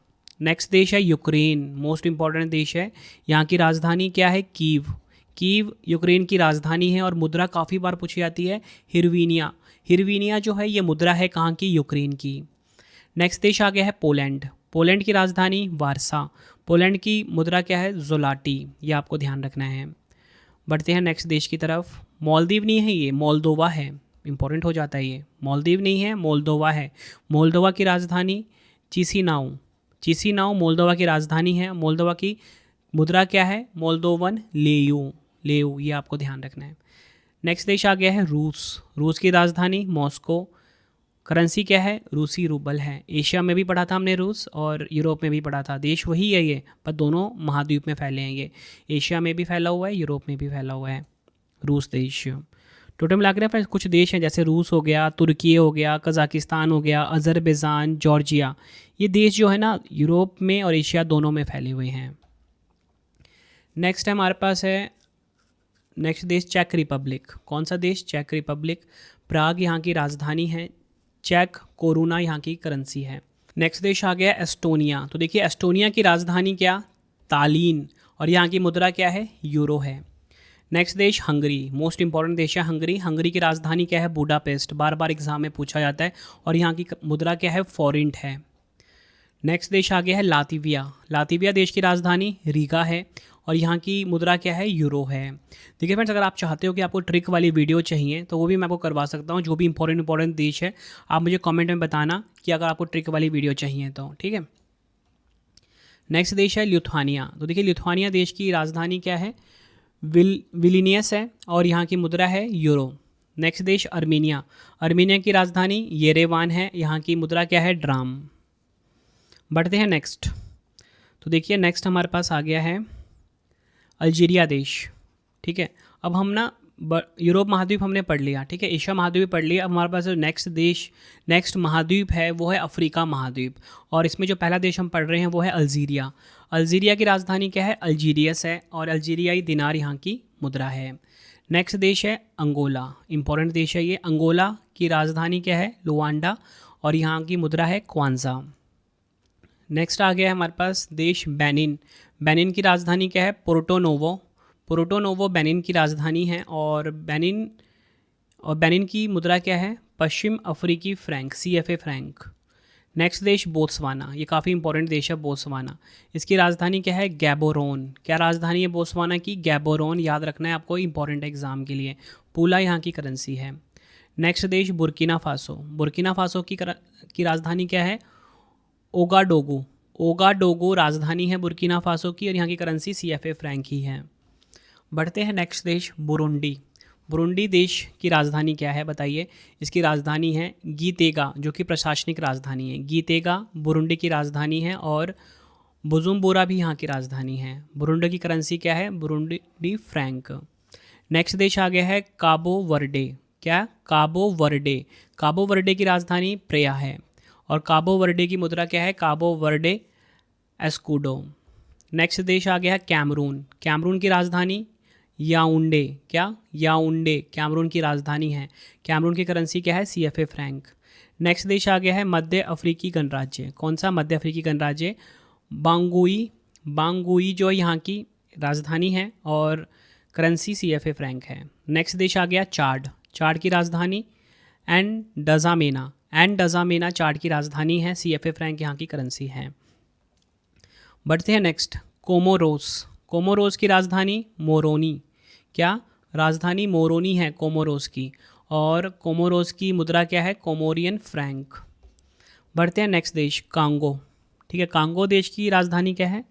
नेक्स्ट देश है यूक्रेन, मोस्ट इंपॉर्टेंट देश है। यहाँ की राजधानी क्या है? कीव। कीव यूक्रेन की राजधानी है, और मुद्रा काफ़ी बार पूछी जाती है, हिरवीनिया। हिरवीनिया जो है ये मुद्रा है कहाँ की? यूक्रेन की। नेक्स्ट देश आ गया है पोलैंड। पोलैंड की राजधानी वारसा। पोलैंड की मुद्रा क्या है? ज़ोलाटी, ये आपको ध्यान रखना है। बढ़ते हैं नेक्स्ट देश की तरफ। मालदीव नहीं है, ये मोल्दोवा है, इंपॉर्टेंट हो जाता है ये। मालदीव नहीं है, मोल्दोवा है। मोल्दोवा की राजधानी चिसिनाउ। चिसिनाउ मोल्दोवा की राजधानी है। मोल्दोवा की मुद्रा क्या है? मोल्दोवन लेयू। लेयू, ये आपको ध्यान रखना है। नेक्स्ट देश आ गया है रूस। रूस की राजधानी मॉस्को। करेंसी क्या है? रूसी रूबल है। एशिया में भी पढ़ा था हमने रूस, और यूरोप में भी पढ़ा था। देश वही है ये, पर दोनों महाद्वीप में फैले हैं ये। एशिया में भी फैला हुआ है, यूरोप में भी फैला हुआ है रूस देश। टोटल मिला कर कुछ देश हैं, जैसे रूस हो गया, तुर्की हो गया, कज़ाकिस्तान हो गया, अज़रबैजान, जॉर्जिया। ये देश जो है ना यूरोप में और एशिया दोनों में फैले हुए हैं। नेक्स्ट हमारे पास है नेक्स्ट देश चेक रिपब्लिक। कौन सा देश? Check Republic. प्राग यहाँ की राजधानी है, चेक कोरोना यहाँ की करेंसी है। नेक्स्ट देश आ गया एस्टोनिया। तो देखिए एस्टोनिया की राजधानी क्या? तालीन, और यहाँ की मुद्रा क्या है? यूरो है। नेक्स्ट देश हंगरी, मोस्ट इंपॉर्टेंट देश है हंगरी। हंगरी की राजधानी क्या है? बुडापेस्ट, बार बार एग्जाम में पूछा जाता है, और यहाँ की मुद्रा क्या है? फॉरेंट है। नेक्स्ट देश आ गया है लातविया। लातविया देश की राजधानी रीगा है, और यहाँ की मुद्रा क्या है? यूरो है। देखिए फ्रेंड्स, अगर आप चाहते हो कि आपको ट्रिक वाली वीडियो चाहिए तो वो भी मैं आपको करवा सकता हूँ। जो भी इंपॉर्टेंट देश है आप मुझे कमेंट में बताना कि अगर आपको ट्रिक वाली वीडियो चाहिए तो, ठीक है। नेक्स्ट देश है लिथुआनिया। तो देखिए लिथुआनिया देश की राजधानी क्या है? विलिनियस है, और यहाँ की मुद्रा है यूरो। नेक्स्ट देश अर्मीनिया। अर्मीनिया की राजधानी येरेवान है, यहाँ की मुद्रा क्या है? ड्राम। बढ़ते हैं नेक्स्ट। तो देखिए नेक्स्ट हमारे पास आ गया है अल्जीरिया देश। ठीक है, अब हम ना यूरोप महाद्वीप हमने पढ़ लिया, ठीक है, एशिया महाद्वीप पढ़ लिया। अब हमारे पास जो नेक्स्ट महाद्वीप है वो है अफ्रीका महाद्वीप, और इसमें जो पहला देश हम पढ़ रहे हैं वो है अल्जीरिया। अल्जीरिया की राजधानी क्या है? अल्जीरियस है, और अल्जीरियाई दिनार यहाँ की मुद्रा है। नेक्स्ट देश है अंगोला, इंपॉर्टेंट देश है ये। अंगोला की राजधानी क्या है? लुआंडा, और यहाँ की मुद्रा है क्वांजा। नेक्स्ट आ गया है हमारे पास देश बेनिन। बेनिन की राजधानी क्या है? Porto Novo. Porto Novo Benin की राजधानी है, और बेनिन की मुद्रा क्या है? पश्चिम अफ्रीकी फ्रैंक, CFA फ्रैंक। नेक्स्ट देश बोत्सवाना, ये काफ़ी इंपॉर्टेंट देश है बोत्सवाना। इसकी राजधानी क्या है? गैबोरोन। क्या राजधानी है बोत्सवाना की? गैबोरोन, याद रखना है आपको, इंपॉर्टेंट है एग्जाम के लिए। पूला यहाँ की करेंसी है। नेक्स्ट देश बुर्किना फासो। बुर्किना फासो की राजधानी क्या है? ओगाडोगो। ओगाडोगो राजधानी है बुर्किना फासो की, और यहाँ की करेंसी CFA फ्रैंक ही है। बढ़ते हैं नेक्स्ट देश बुरुंडी। बुरुंडी देश की राजधानी क्या है बताइए? इसकी राजधानी है गीतेगा, जो कि प्रशासनिक राजधानी है। गीतेगा बुरुंडी की राजधानी है, और बुजुम्बुरा भी यहाँ की राजधानी है। बुरुंडी की करेंसी क्या है? Burundi Frank. नेक्स्ट देश आ गया है काबो वर्डे। क्या? काबो वर्डे। काबो वर्डे की राजधानी प्रेया है, और काबो वर्डे की मुद्रा क्या है? काबो वर्डे एस्कूडो। नेक्स्ट देश आ गया है कैमरून। कैमरून की राजधानी याउंडे। क्या? याउंडे कैमरून की राजधानी है। कैमरून की करेंसी क्या है? CFA Frank. नेक्स्ट देश आ गया है मध्य अफ्रीकी गणराज्य। कौन सा मध्य अफ्रीकी गणराज्य? बांगुई। बांगुई जो यहाँ की राजधानी है, और करेंसी CFA फ्रैंक है। नेक्स्ट देश आ गया चाड। चाड की राजधानी एंडजामेना। एंडजामेना चाड की राजधानी है, CFA फ्रैंक यहाँ की करेंसी है। बढ़ते हैं नेक्स्ट कोमोरोस। कोमोरोस की राजधानी मोरोनी। क्या? राजधानी मोरोनी है कोमोरोस की, और कोमोरोस की मुद्रा क्या है? कोमोरियन फ्रैंक। बढ़ते हैं नेक्स्ट देश कांगो। ठीक है, कांगो देश की राजधानी क्या है?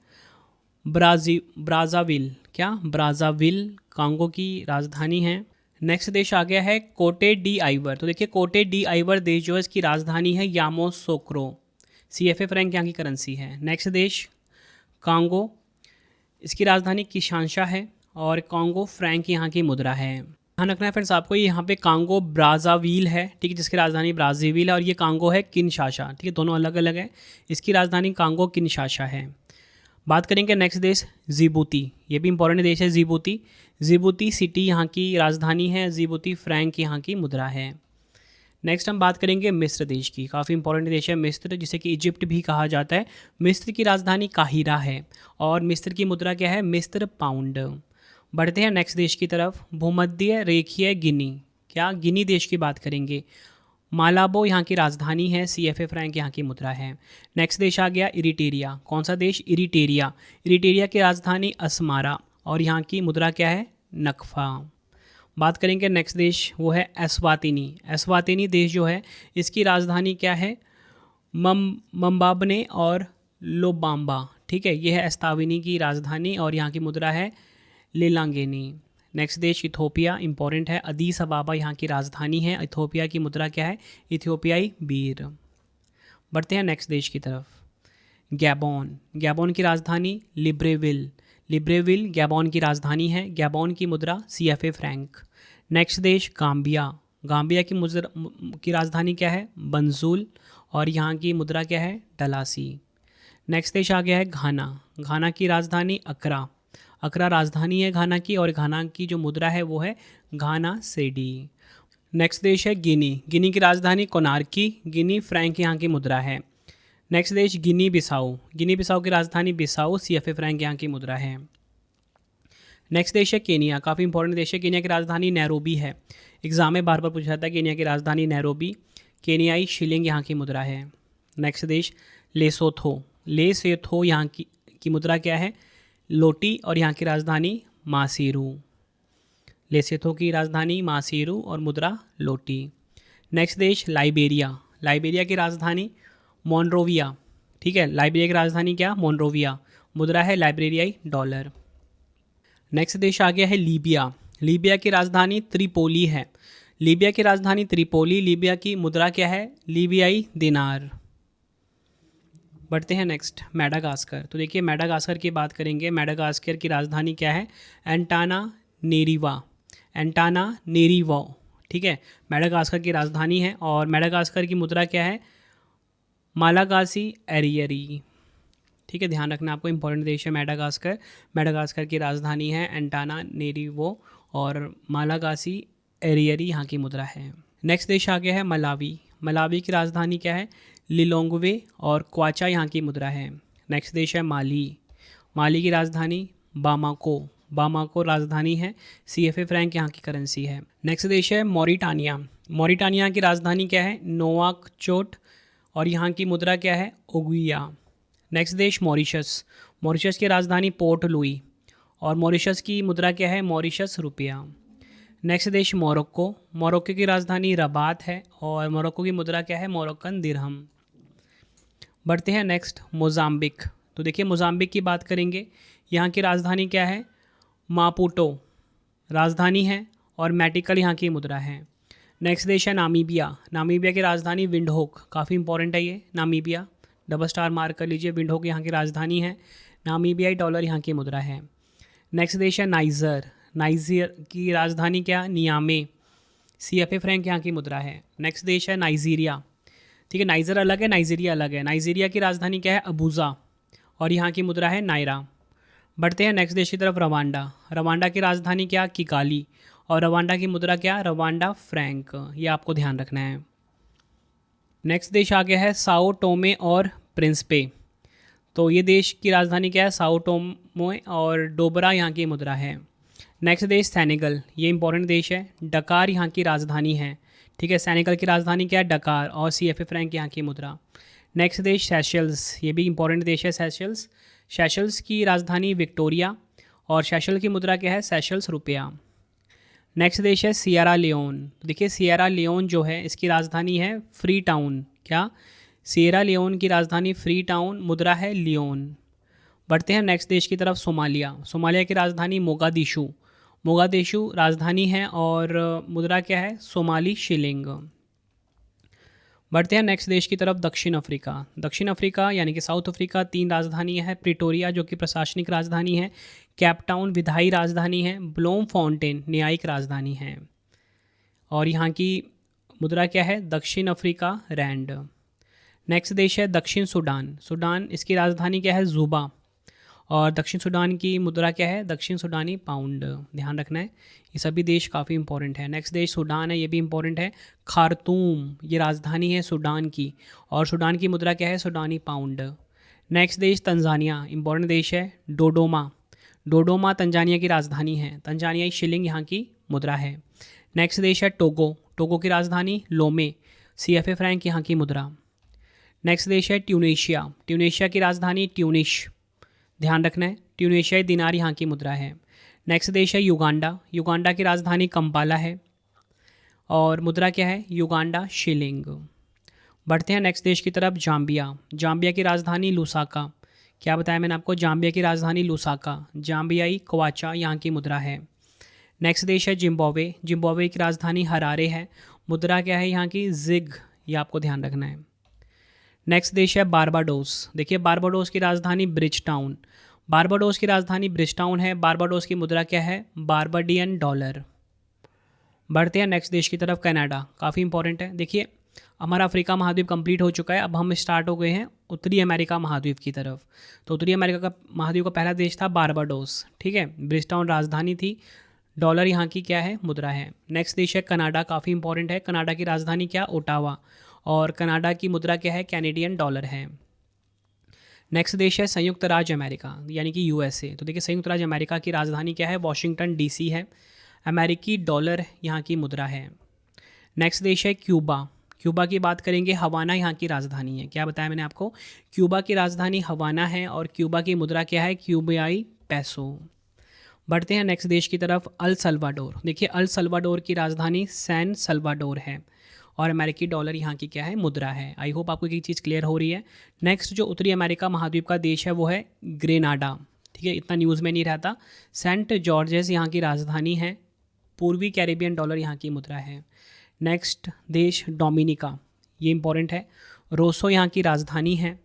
ब्राज़ाविल। क्या? ब्राज़ाविल कांगो की राजधानी है। नेक्स्ट देश आ गया है कोटे डी आइवर। तो देखिए कोटे डी आइवर देश जो है इसकी राजधानी है यामोसोक्रो। CFA फ्रैंक यहाँ की करेंसी है। नेक्स्ट देश कांगो, इसकी राजधानी किशांशा है, और कांगो फ्रैंक यहाँ की मुद्रा है। ध्यान रखना है फ्रेंड्स आपको, यहाँ पे कांगो ब्राज़ाविल है, ठीक है, जिसकी राजधानी ब्राज़ीविल है, और ये कांगो है किनशासा। ठीक है, दोनों अलग अलग है। इसकी राजधानी कांगो किनशासा है। बात करेंगे नेक्स्ट देश जिबूती। ये भी इंपॉर्टेंट देश है जिबूती। जिबूती सिटी यहाँ की राजधानी है। जिबूती फ्रैंक यहाँ की मुद्रा है। नेक्स्ट हम बात करेंगे मिस्र देश की। काफ़ी इंपॉर्टेंट देश है मिस्र, जिसे कि इजिप्ट भी कहा जाता है। मिस्र की राजधानी काहिरा है, और मिस्र की मुद्रा क्या है? मिस्र पाउंड। बढ़ते हैं नेक्स्ट देश की तरफ, भूमध्य रेखीय गिनी। क्या? गिनी देश की बात करेंगे। मालाबो यहाँ की राजधानी है। CFA फ्रैंक यहाँ की मुद्रा है। नेक्स्ट देश आ गया इरिटेरिया। कौन सा देश? इरिटेरिया। इरिटेरिया की राजधानी अस्मारा, और यहाँ की मुद्रा क्या है? नकफा। बात करेंगे नेक्स्ट देश, वो है एस्वातिनी। एस्वातिनी देश जो है इसकी राजधानी क्या है? मम्बाबने और लोबाम्बा। ठीक है, ये है एस्ताविनी की राजधानी, और यहाँ की मुद्रा है लेलांगेनी। नेक्स्ट देश इथोपिया, इंपॉर्टेंट है। अदीस अबाबा यहाँ की राजधानी है। इथोपिया की मुद्रा क्या है? इथियोपियाई बीर। बढ़ते हैं नेक्स्ट देश की तरफ, गैबोन। गैबोन की राजधानी लिब्रेविल। लिब्रेविल गैबोन की राजधानी है। गैबोन की मुद्रा CFA फ्रैंक। नेक्स्ट देश गाम्बिया। गाम्बिया की राजधानी क्या है? बंजुल, और यहाँ की मुद्रा क्या है? डलासी। नेक्स्ट देश आ गया है घाना। घाना की राजधानी अकरा। अकरा राजधानी है घाना की, और घाना की जो मुद्रा है वो है घाना सेडी। नेक्स्ट देश है गिनी। गिनी की राजधानी कोनार्की। गिनी फ्रैंक यहाँ की मुद्रा है। नेक्स्ट देश गिनी बिसाऊ। गिनी बिसाऊ की राजधानी बिसाऊ। CFA फ्रैंक यहाँ की मुद्रा है। नेक्स्ट देश है केनिया। काफ़ी इंपॉर्टेंट देश है। केनिया की राजधानी नैरोबी है। एग्जाम में बार बार पूछा जाता है केनिया की राजधानी नैरोबी। केनियाई शिलिंग यहाँ की मुद्रा है। नेक्स्ट देश लेसोथो। लेसोथो यहाँ की मुद्रा क्या है? लोटी, और यहाँ की राजधानी मासीरू। लेसोथो की राजधानी मासीरू, और मुद्रा लोटी। नेक्स्ट देश लाइबेरिया। लाइबेरिया की राजधानी मोनरोविया। ठीक है, लाइबेरिया की राजधानी क्या? मोनरोविया। मुद्रा है लाइब्रेरियाई डॉलर। नेक्स्ट देश आ गया है लीबिया। लीबिया की राजधानी त्रिपोली है। लीबिया की राजधानी त्रिपोली। लीबिया की मुद्रा क्या है? लीबियाई दिनार। बढ़ते हैं नेक्स्ट मैडागास्कर। तो देखिए मैडागास्कर की बात करेंगे। मैडागास्कर की राजधानी क्या है? एंटाना नेरीवा। एंटाना नेरीवो, ठीक है, मेडागास्कर की राजधानी है। और मेडागास्कर की मुद्रा क्या है? मालागासी एरियरी, ठीक है, ध्यान रखना आपको, इंपॉर्टेंट देश है मेडागास्कर। मेडागास्कर की राजधानी है एंटाना नेरीवो और मालागासी एरियरी यहाँ की मुद्रा है। नेक्स्ट देश आ गया है मलावी। मलावी की राजधानी क्या है? लिलोंगवे और क्वाचा यहाँ की मुद्रा है। नेक्स्ट देश है माली। माली की राजधानी बामाको। बामाको राजधानी है। CFA फ्रैंक यहाँ की करेंसी है। नेक्स्ट देश है मॉरिटानिया। मॉरिटानिया की राजधानी क्या है? नोवाकचोट और यहाँ की मुद्रा क्या है? ओगुइया। नेक्स्ट देश मॉरिशस। मॉरिशस की राजधानी पोर्ट लुई और मॉरिशस की मुद्रा क्या है? मॉरिशस रुपया। नेक्स्ट देश मोरक्को। मोरक्को की राजधानी रबात है और मोरक्को की मुद्रा क्या है? मोरक्कन दिरहम। बढ़ते हैं नेक्स्ट मोज़ाम्बिक। तो देखिए मोज़ाम्बिक की बात करेंगे, यहाँ की राजधानी क्या है? मापुटो राजधानी है और मैटिकल यहाँ की मुद्रा है। नेक्स्ट देश है नामीबिया। नामीबिया की राजधानी विंडहोक, काफ़ी इंपॉर्टेंट है ये नामीबिया, डबल स्टार मार्क कर लीजिए। विंडहोक यहाँ की राजधानी है। नामीबियाई डॉलर यहाँ की मुद्रा है। नेक्स्ट देश है नाइजर। नाइजर की राजधानी क्या? नियामे। CFA फ्रैंक यहाँ की मुद्रा है। नेक्स्ट देश है नाइजीरिया, ठीक है, नाइजर अलग है, नाइजीरिया अलग है। नाइजीरिया की राजधानी क्या है? अबूजा और यहाँ की मुद्रा है नायरा। बढ़ते हैं नेक्स्ट देश की तरफ, रवांडा। रवांडा की राजधानी क्या? किगाली और रवांडा की मुद्रा क्या? रवांडा फ्रैंक, ये आपको ध्यान रखना है। नेक्स्ट देश आ गया है साओ टोमे और प्रिंसिपे। तो ये देश की राजधानी क्या है? साओ टोमे और डोबरा यहाँ की मुद्रा है। नेक्स्ट देश सेनेगल, ये इंपॉर्टेंट देश है। डकार यहाँ की राजधानी है, ठीक है, सेनेगल की राजधानी क्या है? डकार और CFA फ्रैंक यहाँ की मुद्रा। नेक्स्ट देश सेशल्स, ये भी इंपॉर्टेंट देश है सेशल्स। सेशल्स की राजधानी विक्टोरिया और सेशल की मुद्रा क्या है? सेशल्स रुपया। नेक्स्ट देश है सियरा लियोन। देखिए सियरा लियोन जो है इसकी राजधानी है फ्री टाउन। क्या? सियरा लियोन की राजधानी फ्री टाउन, मुद्रा है लियोन। बढ़ते हैं नेक्स्ट देश की तरफ, सोमालिया। सोमालिया की राजधानी मोगादिशु। मोगादिशु राजधानी है और मुद्रा क्या है? Somali shilling. बढ़ते हैं नेक्स्ट देश की तरफ, दक्षिण अफ्रीका। दक्षिण अफ्रीका यानी कि साउथ अफ्रीका, 3 राजधानी है। प्रिटोरिया जो कि प्रशासनिक राजधानी है, कैपटाउन विधायी राजधानी है, ब्लोम फाउंटेन न्यायिक राजधानी है और यहाँ की मुद्रा क्या है? दक्षिण अफ्रीका रैंड। नेक्स्ट देश है दक्षिण सूडान। सूडान, इसकी राजधानी क्या है? जुबा और दक्षिण सूडान की मुद्रा क्या है? दक्षिण सूडानी पाउंड, ध्यान रखना है, ये सभी देश काफ़ी इंपॉर्टेंट है। नेक्स्ट देश सूडान है, ये भी इंपॉर्टेंट है। खार्तूम, ये राजधानी है सूडान की और सूडान की मुद्रा क्या है? सूडानी पाउंड। नेक्स्ट देश तंजानिया, इंपॉर्टेंट देश है। डोडोमा, डोडोमा तंजानिया की राजधानी है, तंजानियाई शिलिंग यहाँ की मुद्रा है। नेक्स्ट देश है टोगो। टोगो की राजधानी लोमे, CFA फ्रैंक यहाँ की मुद्रा। नेक्स्ट देश है ट्यूनेशिया। ट्यूनेशिया की राजधानी ट्यूनिश, ध्यान रखना है, ट्यूनेशियाई दिनार यहाँ की मुद्रा है। नेक्स्ट देश है युगांडा। युगांडा की राजधानी कंपाला है और मुद्रा क्या है? Uganda shilling. बढ़ते हैं नेक्स्ट देश की तरफ, जाम्बिया। जाम्बिया की राजधानी लुसाका। क्या बताया मैंने आपको? जाम्बिया की राजधानी लुसाका, जाम्बियाई क्वाचा यहाँ की मुद्रा है। नेक्स्ट देश है जिम्बाब्वे। जिम्बाब्वे की राजधानी हरारे है, मुद्रा क्या है यहाँ की? जिग, ये आपको ध्यान रखना है। नेक्स्ट देश है बारबाडोस। देखिए बारबाडोस की राजधानी ब्रिज टाउन। बारबाडोस की राजधानी ब्रिज टाउन है। बारबाडोस की मुद्रा क्या है? Barbadian dollar. बढ़ते हैं नेक्स्ट देश की तरफ, कनाडा, काफ़ी इंपॉर्टेंट है। देखिए हमारा अफ्रीका महाद्वीप कंप्लीट हो चुका है, अब हम स्टार्ट हो गए हैं उत्तरी अमेरिका महाद्वीप की तरफ। तो उत्तरी अमेरिका का महाद्वीप का पहला देश था बारबाडोस, ठीक है, ब्रिज टाउन राजधानी थी। डॉलर यहाँ की क्या है? मुद्रा है। नेक्स्ट देश है कनाडा, काफ़ी इंपॉर्टेंट है। कनाडा की राजधानी क्या? ओटावा और कनाडा की मुद्रा क्या है? कैनेडियन डॉलर है। नेक्स्ट देश है संयुक्त राज्य अमेरिका यानी कि USA। तो देखिए संयुक्त राज्य अमेरिका की राजधानी क्या है? वॉशिंगटन DC है। अमेरिकी डॉलर यहाँ की मुद्रा है। नेक्स्ट देश है क्यूबा। क्यूबा की बात करेंगे, हवाना यहाँ की राजधानी है। क्या बताया मैंने आपको? क्यूबा की राजधानी हवाना है और क्यूबा की मुद्रा क्या है? क्यूबाई पैसो। बढ़ते हैं नेक्स्ट देश की तरफ, अल सल्वाडोर। देखिए अल सल्वाडोर की राजधानी सैन सल्वाडोर है और अमेरिकी डॉलर यहाँ की क्या है? मुद्रा है। आई होप आपको एक चीज़ क्लियर हो रही है। नेक्स्ट जो उत्तरी अमेरिका महाद्वीप का देश है वो है ग्रेनाडा, ठीक है, इतना न्यूज़ में नहीं रहता। सेंट जॉर्जेस यहाँ की राजधानी है, पूर्वी कैरेबियन डॉलर यहाँ की मुद्रा है। नेक्स्ट देश डोमिनिका, ये इंपॉर्टेंट है। रोसो यहाँ की राजधानी है,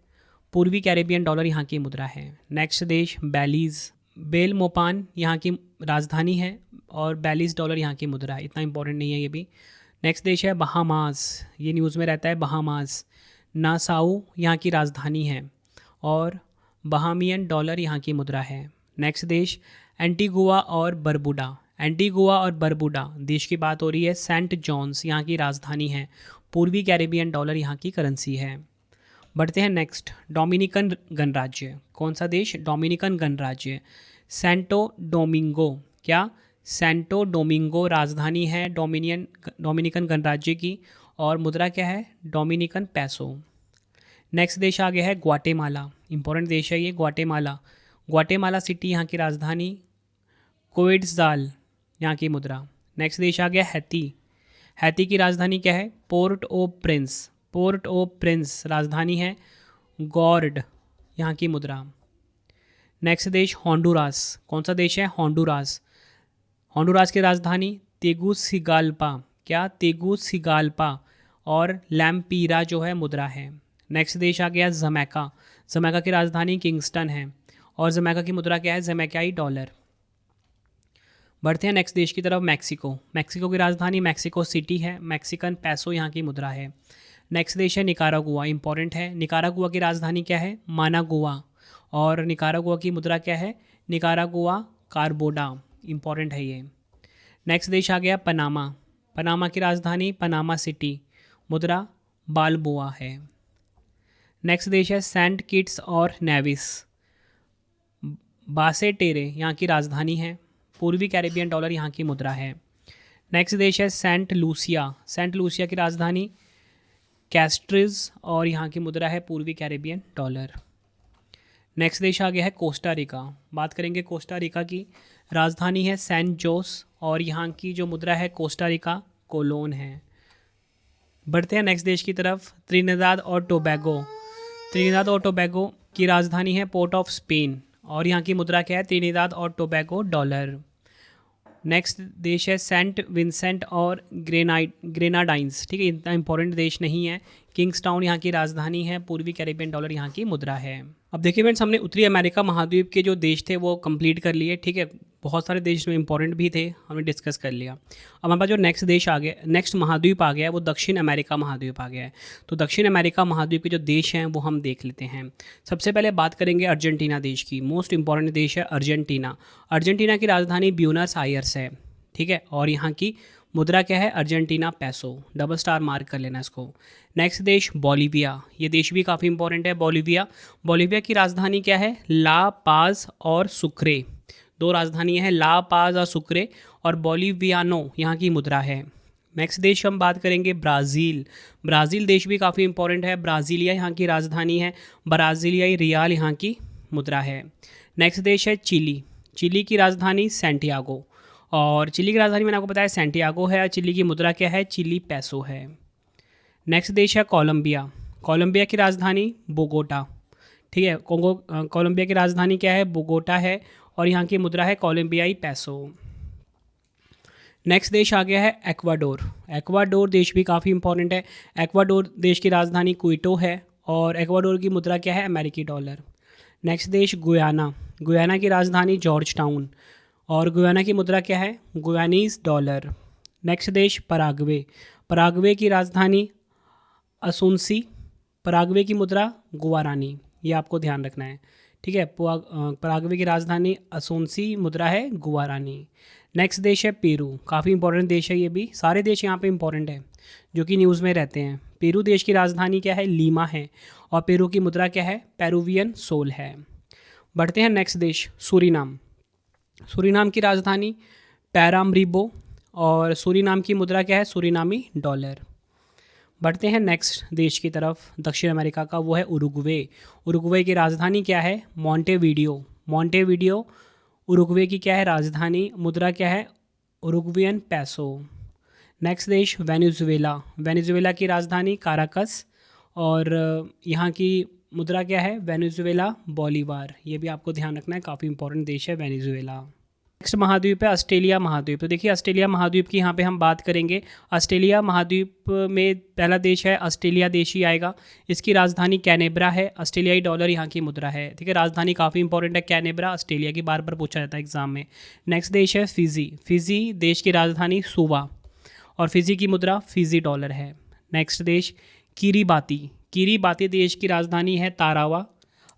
पूर्वी कैरेबियन डॉलर यहाँ की मुद्रा है। नेक्स्ट देश बेलीज़, बेलमोपान यहाँ की राजधानी है और 42 डॉलर यहाँ की मुद्रा है, इतना इंपॉर्टेंट नहीं है ये भी। नेक्स्ट देश है बहामास, ये न्यूज़ में रहता है बहामास। नासाउ यहाँ की राजधानी है और बहामियन डॉलर यहाँ की मुद्रा है। नेक्स्ट देश एंटीगुआ और बरबुडा। एंटीगुआ और बरबुडा देश की बात हो रही है। सेंट जॉन्स यहाँ की राजधानी है। पूर्वी कैरेबियन डॉलर यहाँ की करेंसी है। बढ़ते हैं नेक्स्ट, डोमिनिकन गणराज्य। कौन सा देश? डोमिनिकन गणराज्य। सेंटो डोमिंगो, क्या? सेंटो डोमिंगो राजधानी है डोमिनिकन गणराज्य की और मुद्रा क्या है? डोमिनिकन पैसो। नेक्स्ट देश आ गया है ग्वाटेमाला, इंपॉर्टेंट देश है ये ग्वाटेमाला। ग्वाटेमाला सिटी यहाँ की राजधानी। कोएट्ज़ाल यहाँ की मुद्रा। नेक्स्ट देश आ गया हैती। हैती की राजधानी क्या है? पोर्ट ओ प्रिंस। पोर्ट ओ प्रिंस राजधानी है। गॉर्ड यहाँ की मुद्रा। नेक्स्ट देश होंडुरास। कौन सा देश है? होंडुरास। होंडुरास की राजधानी तेगुसिगाल्पा, क्या? तेगुसिगाल्पा और लैम्पीरा जो है मुद्रा है। नेक्स्ट देश आ गया जमैका। जमैका की राजधानी किंगस्टन है और जमैका की मुद्रा क्या है? जमैकाई डॉलर। बढ़ते हैं नेक्स्ट देश की तरफ, मैक्सिको। मैक्सिको की राजधानी मैक्सिको सिटी है। मैक्सिकन पैसो यहाँ की मुद्रा है। नेक्स्ट देश है निकारागुआ, इंपॉर्टेंट है। निकारागुआ की राजधानी क्या है? मानागुआ और निकारागुआ की मुद्रा क्या है? निकारागुआ कार्बोडा, इंपॉर्टेंट है ये। नेक्स्ट देश आ गया पनामा। पनामा की राजधानी पनामा सिटी, मुद्रा बालबोआ है। नेक्स्ट देश है सेंट किट्स और नेविस। बासे टेरे यहाँ की राजधानी है। पूर्वी कैरेबियन डॉलर यहाँ की मुद्रा है। नेक्स्ट देश है सेंट लूसिया। सेंट लूसिया की राजधानी कैस्ट्रिज और यहाँ की मुद्रा है पूर्वी कैरेबियन डॉलर। नेक्स्ट देश आ गया है कोस्टा रिका। बात करेंगे कोस्टा रिका की। राजधानी है सैन जोस और यहाँ की जो मुद्रा है कोस्टा रिका कोलोन है। बढ़ते हैं नेक्स्ट देश की तरफ, त्रिनिदाद और टोबैगो। त्रिनिदाद और टोबैगो की राजधानी है पोर्ट ऑफ स्पेन और यहाँ की मुद्रा क्या है? त्रिनिदाद और टोबैगो डॉलर। नेक्स्ट देश है सेंट विंसेंट और ग्रेनाडाइंस, ठीक है, इतना इंपॉर्टेंट देश नहीं है। किंग्सटाउन यहाँ की राजधानी है। पूर्वी कैरेबियन डॉलर यहाँ की मुद्रा है। अब देखिए फ्रेंड्स, हमने उत्तरी अमेरिका महाद्वीप के जो देश थे वो कंप्लीट कर लिए, ठीक है। बहुत सारे देश में इंपॉर्टेंट भी थे, हमने डिस्कस कर लिया। अब हमारे पास जो नेक्स्ट देश आ गया, नेक्स्ट महाद्वीप आ गया है, वो दक्षिण अमेरिका महाद्वीप आ गया है। तो दक्षिण अमेरिका महाद्वीप के जो देश हैं वो हम देख लेते हैं। सबसे पहले बात करेंगे अर्जेंटीना देश की। मोस्ट इंपॉर्टेंट देश है अर्जेंटीना। अर्जेंटीना की राजधानी ब्यूनस आयर्स है, ठीक है, और यहाँ की मुद्रा क्या है? अर्जेंटीना पैसो। डबल स्टार मार्क कर लेना इसको। नेक्स्ट देश बोलीविया, ये देश भी काफ़ी इंपॉर्टेंट है। बोलीविया, बोलीविया की राजधानी क्या है? ला पाज और सुक्रे, दो राजधानियाँ हैं, ला पाज और सुक्रे, और बोलीवियानो यहाँ की मुद्रा है। नेक्स्ट देश हम बात करेंगे ब्राज़ील। ब्राज़ील देश भी काफ़ी इंपॉर्टेंट है। ब्राज़ीलिया यहाँ की राजधानी है। ब्राज़ीलियाई रियाल यहाँ की मुद्रा है। नेक्स्ट देश है चिली। चिली की राजधानी सैंटियागो, और चिली की राजधानी मैंने आपको बताया सैंटियागो है। चिली की मुद्रा क्या है? चिली पैसो है। नेक्स्ट देश है कोलंबिया। कोलंबिया की राजधानी बोगोटा, ठीक है। कोलंबिया की राजधानी क्या है? बोगोटा है और यहाँ की मुद्रा है कोलंबियाई पैसो। नेक्स्ट देश आ गया है एक्वाडोर। एक्वाडोर देश भी काफ़ी इंपॉर्टेंट है। एक्वाडोर देश की राजधानी क्विटो है और एक्वाडोर की मुद्रा क्या है? अमेरिकी डॉलर। नेक्स्ट देश गुयाना। गुयाना की राजधानी जॉर्ज टाउन और गुयाना की मुद्रा क्या है? गुयानीज डॉलर। नेक्स्ट देश पराग्वे। पराग्वे की राजधानी असुंसी। पराग्वे की मुद्रा गुआरानी, ये आपको ध्यान रखना है, ठीक है। पराग्वे की राजधानी असुंसी, मुद्रा है गुआरानी। नेक्स्ट देश है पेरू। काफ़ी इंपॉर्टेंट देश है ये भी, सारे देश यहाँ पे इंपॉर्टेंट है जो कि न्यूज़ में रहते हैं। पेरू देश की राजधानी क्या है? लीमा है और पेरू की मुद्रा क्या है? पेरुवियन सोल है। बढ़ते हैं नेक्स्ट देश सूरीनाम। सूरीनाम की राजधानी पैराम्रिबो और सूरीनाम की मुद्रा क्या है? सूरीनामी डॉलर। बढ़ते हैं नेक्स्ट देश की तरफ दक्षिण अमेरिका का, वो है उरुग्वे। उरुग्वे की राजधानी क्या है? मॉन्टेवीडियो। मॉन्टेवीडियो उरुग्वे की क्या है राजधानी? मुद्रा क्या है? उरुग्वियन पैसो। नेक्स्ट देश वेनेजुएला। वेनेजुएला की राजधानी काराकस और यहाँ की मुद्रा क्या है? वेनेजुएला बोलीवार। ये भी आपको ध्यान रखना है, काफ़ी इंपॉर्टेंट देश है वेनेजुएला। नेक्स्ट महाद्वीप है ऑस्ट्रेलिया महाद्वीप। तो देखिए ऑस्ट्रेलिया महाद्वीप की यहाँ पे हम बात करेंगे। ऑस्ट्रेलिया महाद्वीप में पहला देश है ऑस्ट्रेलिया, देश ही आएगा। इसकी राजधानी कैनबरा है। ऑस्ट्रेलियाई डॉलर यहाँ की मुद्रा है। ठीक है, राजधानी काफ़ी इंपॉर्टेंट है कैनबरा, ऑस्ट्रेलिया की, बार बार पूछा जाता है एग्जाम में। नेक्स्ट देश है फिजी। फिजी देश की राजधानी सुवा और फिजी की मुद्रा फिजी डॉलर है। नेक्स्ट देश किरीबाती। किरीबाती देश की राजधानी है तारावा,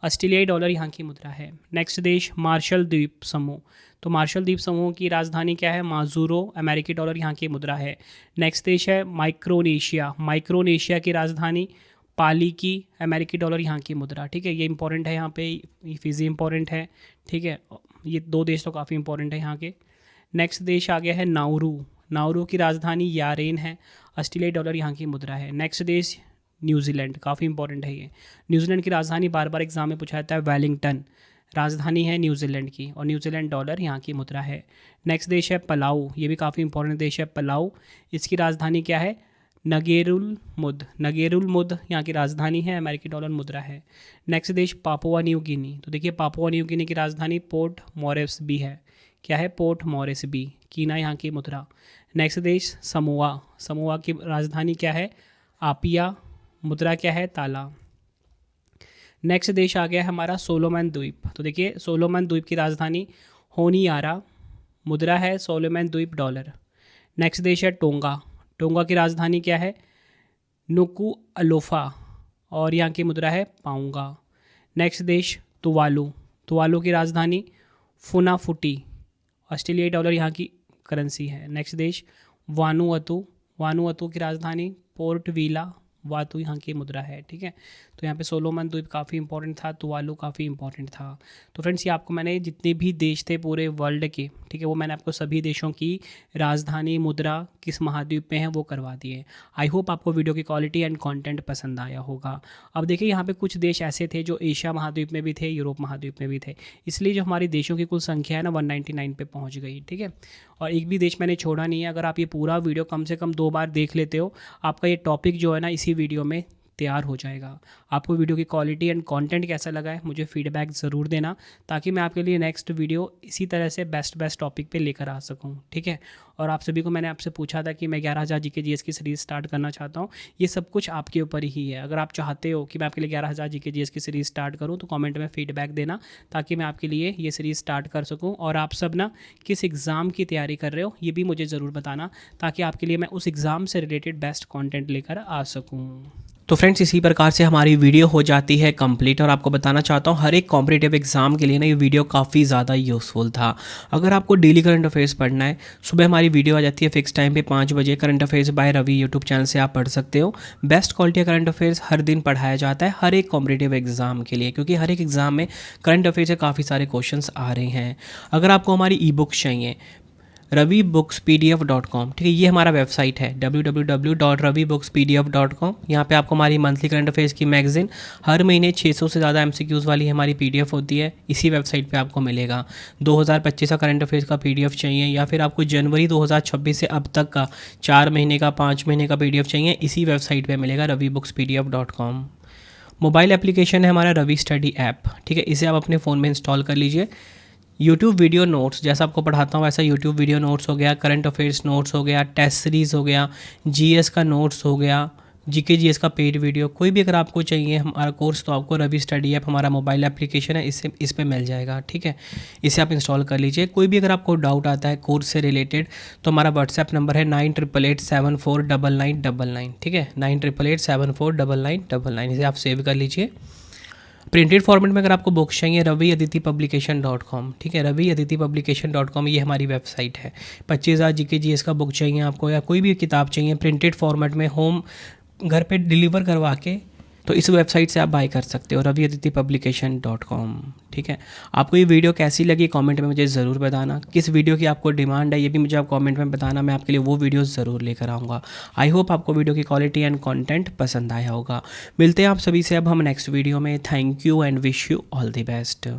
ऑस्ट्रेलियाई डॉलर यहाँ की मुद्रा है। नेक्स्ट देश मार्शल द्वीप समूह। तो मार्शल द्वीप समूह की राजधानी क्या है? माजुरो, अमेरिकी डॉलर यहाँ की मुद्रा है। नेक्स्ट देश है माइक्रोनेशिया। माइक्रोनेशिया की राजधानी पाली की, अमेरिकी डॉलर यहाँ की मुद्रा। ठीक है, ये इंपॉर्टेंट है, यहाँ पे फिजी इंपॉर्टेंट है। ठीक है, ये दो देश तो काफ़ी इंपॉर्टेंट है यहाँ के। नेक्स्ट देश आ गया है नाउरू। नाउरू की राजधानी यारेन है, ऑस्ट्रेलियाई डॉलर यहाँ की मुद्रा है। नेक्स्ट देश न्यूजीलैंड, काफ़ी इंपॉर्टेंट है ये। न्यूजीलैंड की राजधानी बार बार एग्जाम में पूछा जाता है, वेलिंगटन राजधानी है न्यूजीलैंड की और न्यूजीलैंड डॉलर यहाँ की मुद्रा है। नेक्स्ट देश है पलाऊ। ये भी काफ़ी इंपॉर्टेंट देश है पलाऊ। इसकी राजधानी क्या है? नगेरुल मुद। नगेरुल मुद यहाँ की राजधानी है, अमेरिकी डॉलर मुद्रा है। नेक्स्ट देश पापुआ न्यू गिनी। तो देखिए पापुआ न्यू गिनी की राजधानी पोर्ट मोरेस्बी है। क्या है? Port Moresby. कीना यहाँ की मुद्रा। नेक्स्ट देश समोआ। समोआ की राजधानी क्या है? आपिया, मुद्रा क्या है? ताला। नेक्स्ट देश आ गया है हमारा सोलोमन द्वीप। तो देखिए सोलोमन द्वीप की राजधानी होनियारा, मुद्रा है सोलोमन द्वीप डॉलर। नेक्स्ट देश है टोंगा। टोंगा की राजधानी क्या है? नुकू अलोफा और यहाँ की मुद्रा है पाऊंगा। नेक्स्ट देश तुवालू। तुवालू की राजधानी फुनाफुटी, ऑस्ट्रेलियाई डॉलर यहाँ की करेंसी है। नेक्स्ट देश वानुअतु। वानुअतु की राजधानी पोर्ट वीला, वातु यहाँ की मुद्रा है। ठीक है, तो यहाँ पे सोलोमन द्वीप काफ़ी इंपॉर्टेंट था, तुवालू काफ़ी इंपॉर्टेंट था। तो फ्रेंड्स ये आपको मैंने जितने भी देश थे पूरे वर्ल्ड के, ठीक है, वो मैंने आपको सभी देशों की राजधानी मुद्रा किस महाद्वीप में है वो करवा दिए। आई होप आपको वीडियो की क्वालिटी एंड कंटेंट पसंद आया होगा। अब देखिए यहाँ पे कुछ देश ऐसे थे जो एशिया महाद्वीप में भी थे, यूरोप महाद्वीप में भी थे, इसलिए जो हमारी देशों की कुल संख्या है ना 199 पे पहुँच गई। ठीक है, और एक भी देश मैंने छोड़ा नहीं है। अगर आप ये पूरा वीडियो कम से कम 2 बार देख लेते हो, आपका ये टॉपिक जो है ना इसी वीडियो में तैयार हो जाएगा। आपको वीडियो की क्वालिटी एंड कंटेंट कैसा लगा है मुझे फीडबैक ज़रूर देना, ताकि मैं आपके लिए नेक्स्ट वीडियो इसी तरह से बेस्ट टॉपिक पे लेकर आ सकूं। ठीक है, और आप सभी को मैंने आपसे पूछा था कि मैं 11,000 जीके जीएस की सीरीज़ स्टार्ट करना चाहता हूं। ये सब कुछ आपके ऊपर ही है। अगर आप चाहते हो कि मैं आपके लिए 11,000 जीके जीएस की सीरीज़ स्टार्ट करूँ तो कॉमेंट में फीडबैक देना, ताकि मैं आपके लिए ये सीरीज़ स्टार्ट कर सकूँ। और आप सब ना किस एग्ज़ाम की तैयारी कर रहे हो ये भी मुझे ज़रूर बताना, ताकि आपके लिए मैं उस एग्ज़ाम से रिलेटेड बेस्ट कॉन्टेंट लेकर आ सकूँ। तो फ्रेंड्स इसी प्रकार से हमारी वीडियो हो जाती है कंप्लीट। और आपको बताना चाहता हूँ हर एक कॉम्पिटिटिव एग्जाम के लिए ना ये वीडियो काफ़ी ज़्यादा यूज़फुल था। अगर आपको डेली करंट अफेयर्स पढ़ना है, सुबह हमारी वीडियो आ जाती है फिक्स टाइम पे 5 बजे, current affairs by Ravi YouTube channel से आप पढ़ सकते हो। बेस्ट क्वालिटी करंट अफेयर्स हर दिन पढ़ाया जाता है हर एक कॉम्पिटिटिव एग्जाम के लिए, क्योंकि हर एक एग्जाम में करंट अफेयर्स से काफ़ी सारे क्वेश्चन आ रहे हैं। अगर आपको हमारी ई बुक्स चाहिए ravibooks.pdf.com, ठीक है, ये हमारा वेबसाइट है www.ravibooks.pdf.com। यहाँ पे आपको हमारी मंथली करंट अफेयर्स की मैगजीन हर महीने 600 से ज़्यादा MCQs वाली हमारी PDF होती है, इसी वेबसाइट पे आपको मिलेगा। 2025 का करंट अफेयर्स का PDF चाहिए, या फिर आपको जनवरी 2026 से अब तक का 4 महीने का 5 महीने का PDF चाहिए, इसी वेबसाइट पर मिलेगा ravibooks.pdf.com। मोबाइल एप्लीकेशन है हमारा रवि स्टडी ऐप, ठीक है, इसे आप अपने फ़ोन में इंस्टॉल कर लीजिए। यूट्यूब वीडियो नोट्स, जैसा आपको पढ़ाता हूँ वैसा यूट्यूब वीडियो नोट्स हो गया, करंट अफेयर्स नोट्स हो गया, टेस्ट सीरीज़ हो गया, जीएस का नोट्स हो गया, जीके जीएस का पेड वीडियो, कोई भी अगर आपको चाहिए हमारा कोर्स तो आपको रवि स्टडी ऐप हमारा मोबाइल एप्लीकेशन है, इस पे मिल जाएगा। ठीक है, इसे आप इंस्टॉल कर लीजिए। कोई भी अगर आपको डाउट आता है कोर्स से रिलेटेड तो हमारा व्हाट्सएप नंबर है 9888749999। ठीक है, 9888749999, इसे आप सेव कर लीजिए। प्रिंटेड फॉर्मेट में अगर आपको बुक्स चाहिए raviaditipublication.com, ठीक है, raviaditipublication.com ये हमारी वेबसाइट है। 25,000 जीके जीएस का बुक चाहिए आपको, या कोई भी किताब चाहिए प्रिंटेड फॉर्मेट में होम घर पे डिलीवर करवा के, तो इस वेबसाइट से आप बाय कर सकते हो raviaditipublication.com। ठीक है, आपको ये वीडियो कैसी लगी कमेंट में मुझे ज़रूर बताना। किस वीडियो की आपको डिमांड है ये भी मुझे आप कमेंट में बताना, मैं आपके लिए वो वीडियो ज़रूर लेकर आऊँगा। आई होप आपको वीडियो की क्वालिटी एंड कंटेंट पसंद आया होगा। मिलते हैं आप सभी से अब हम नेक्स्ट वीडियो में। Thank you and wish you all the best.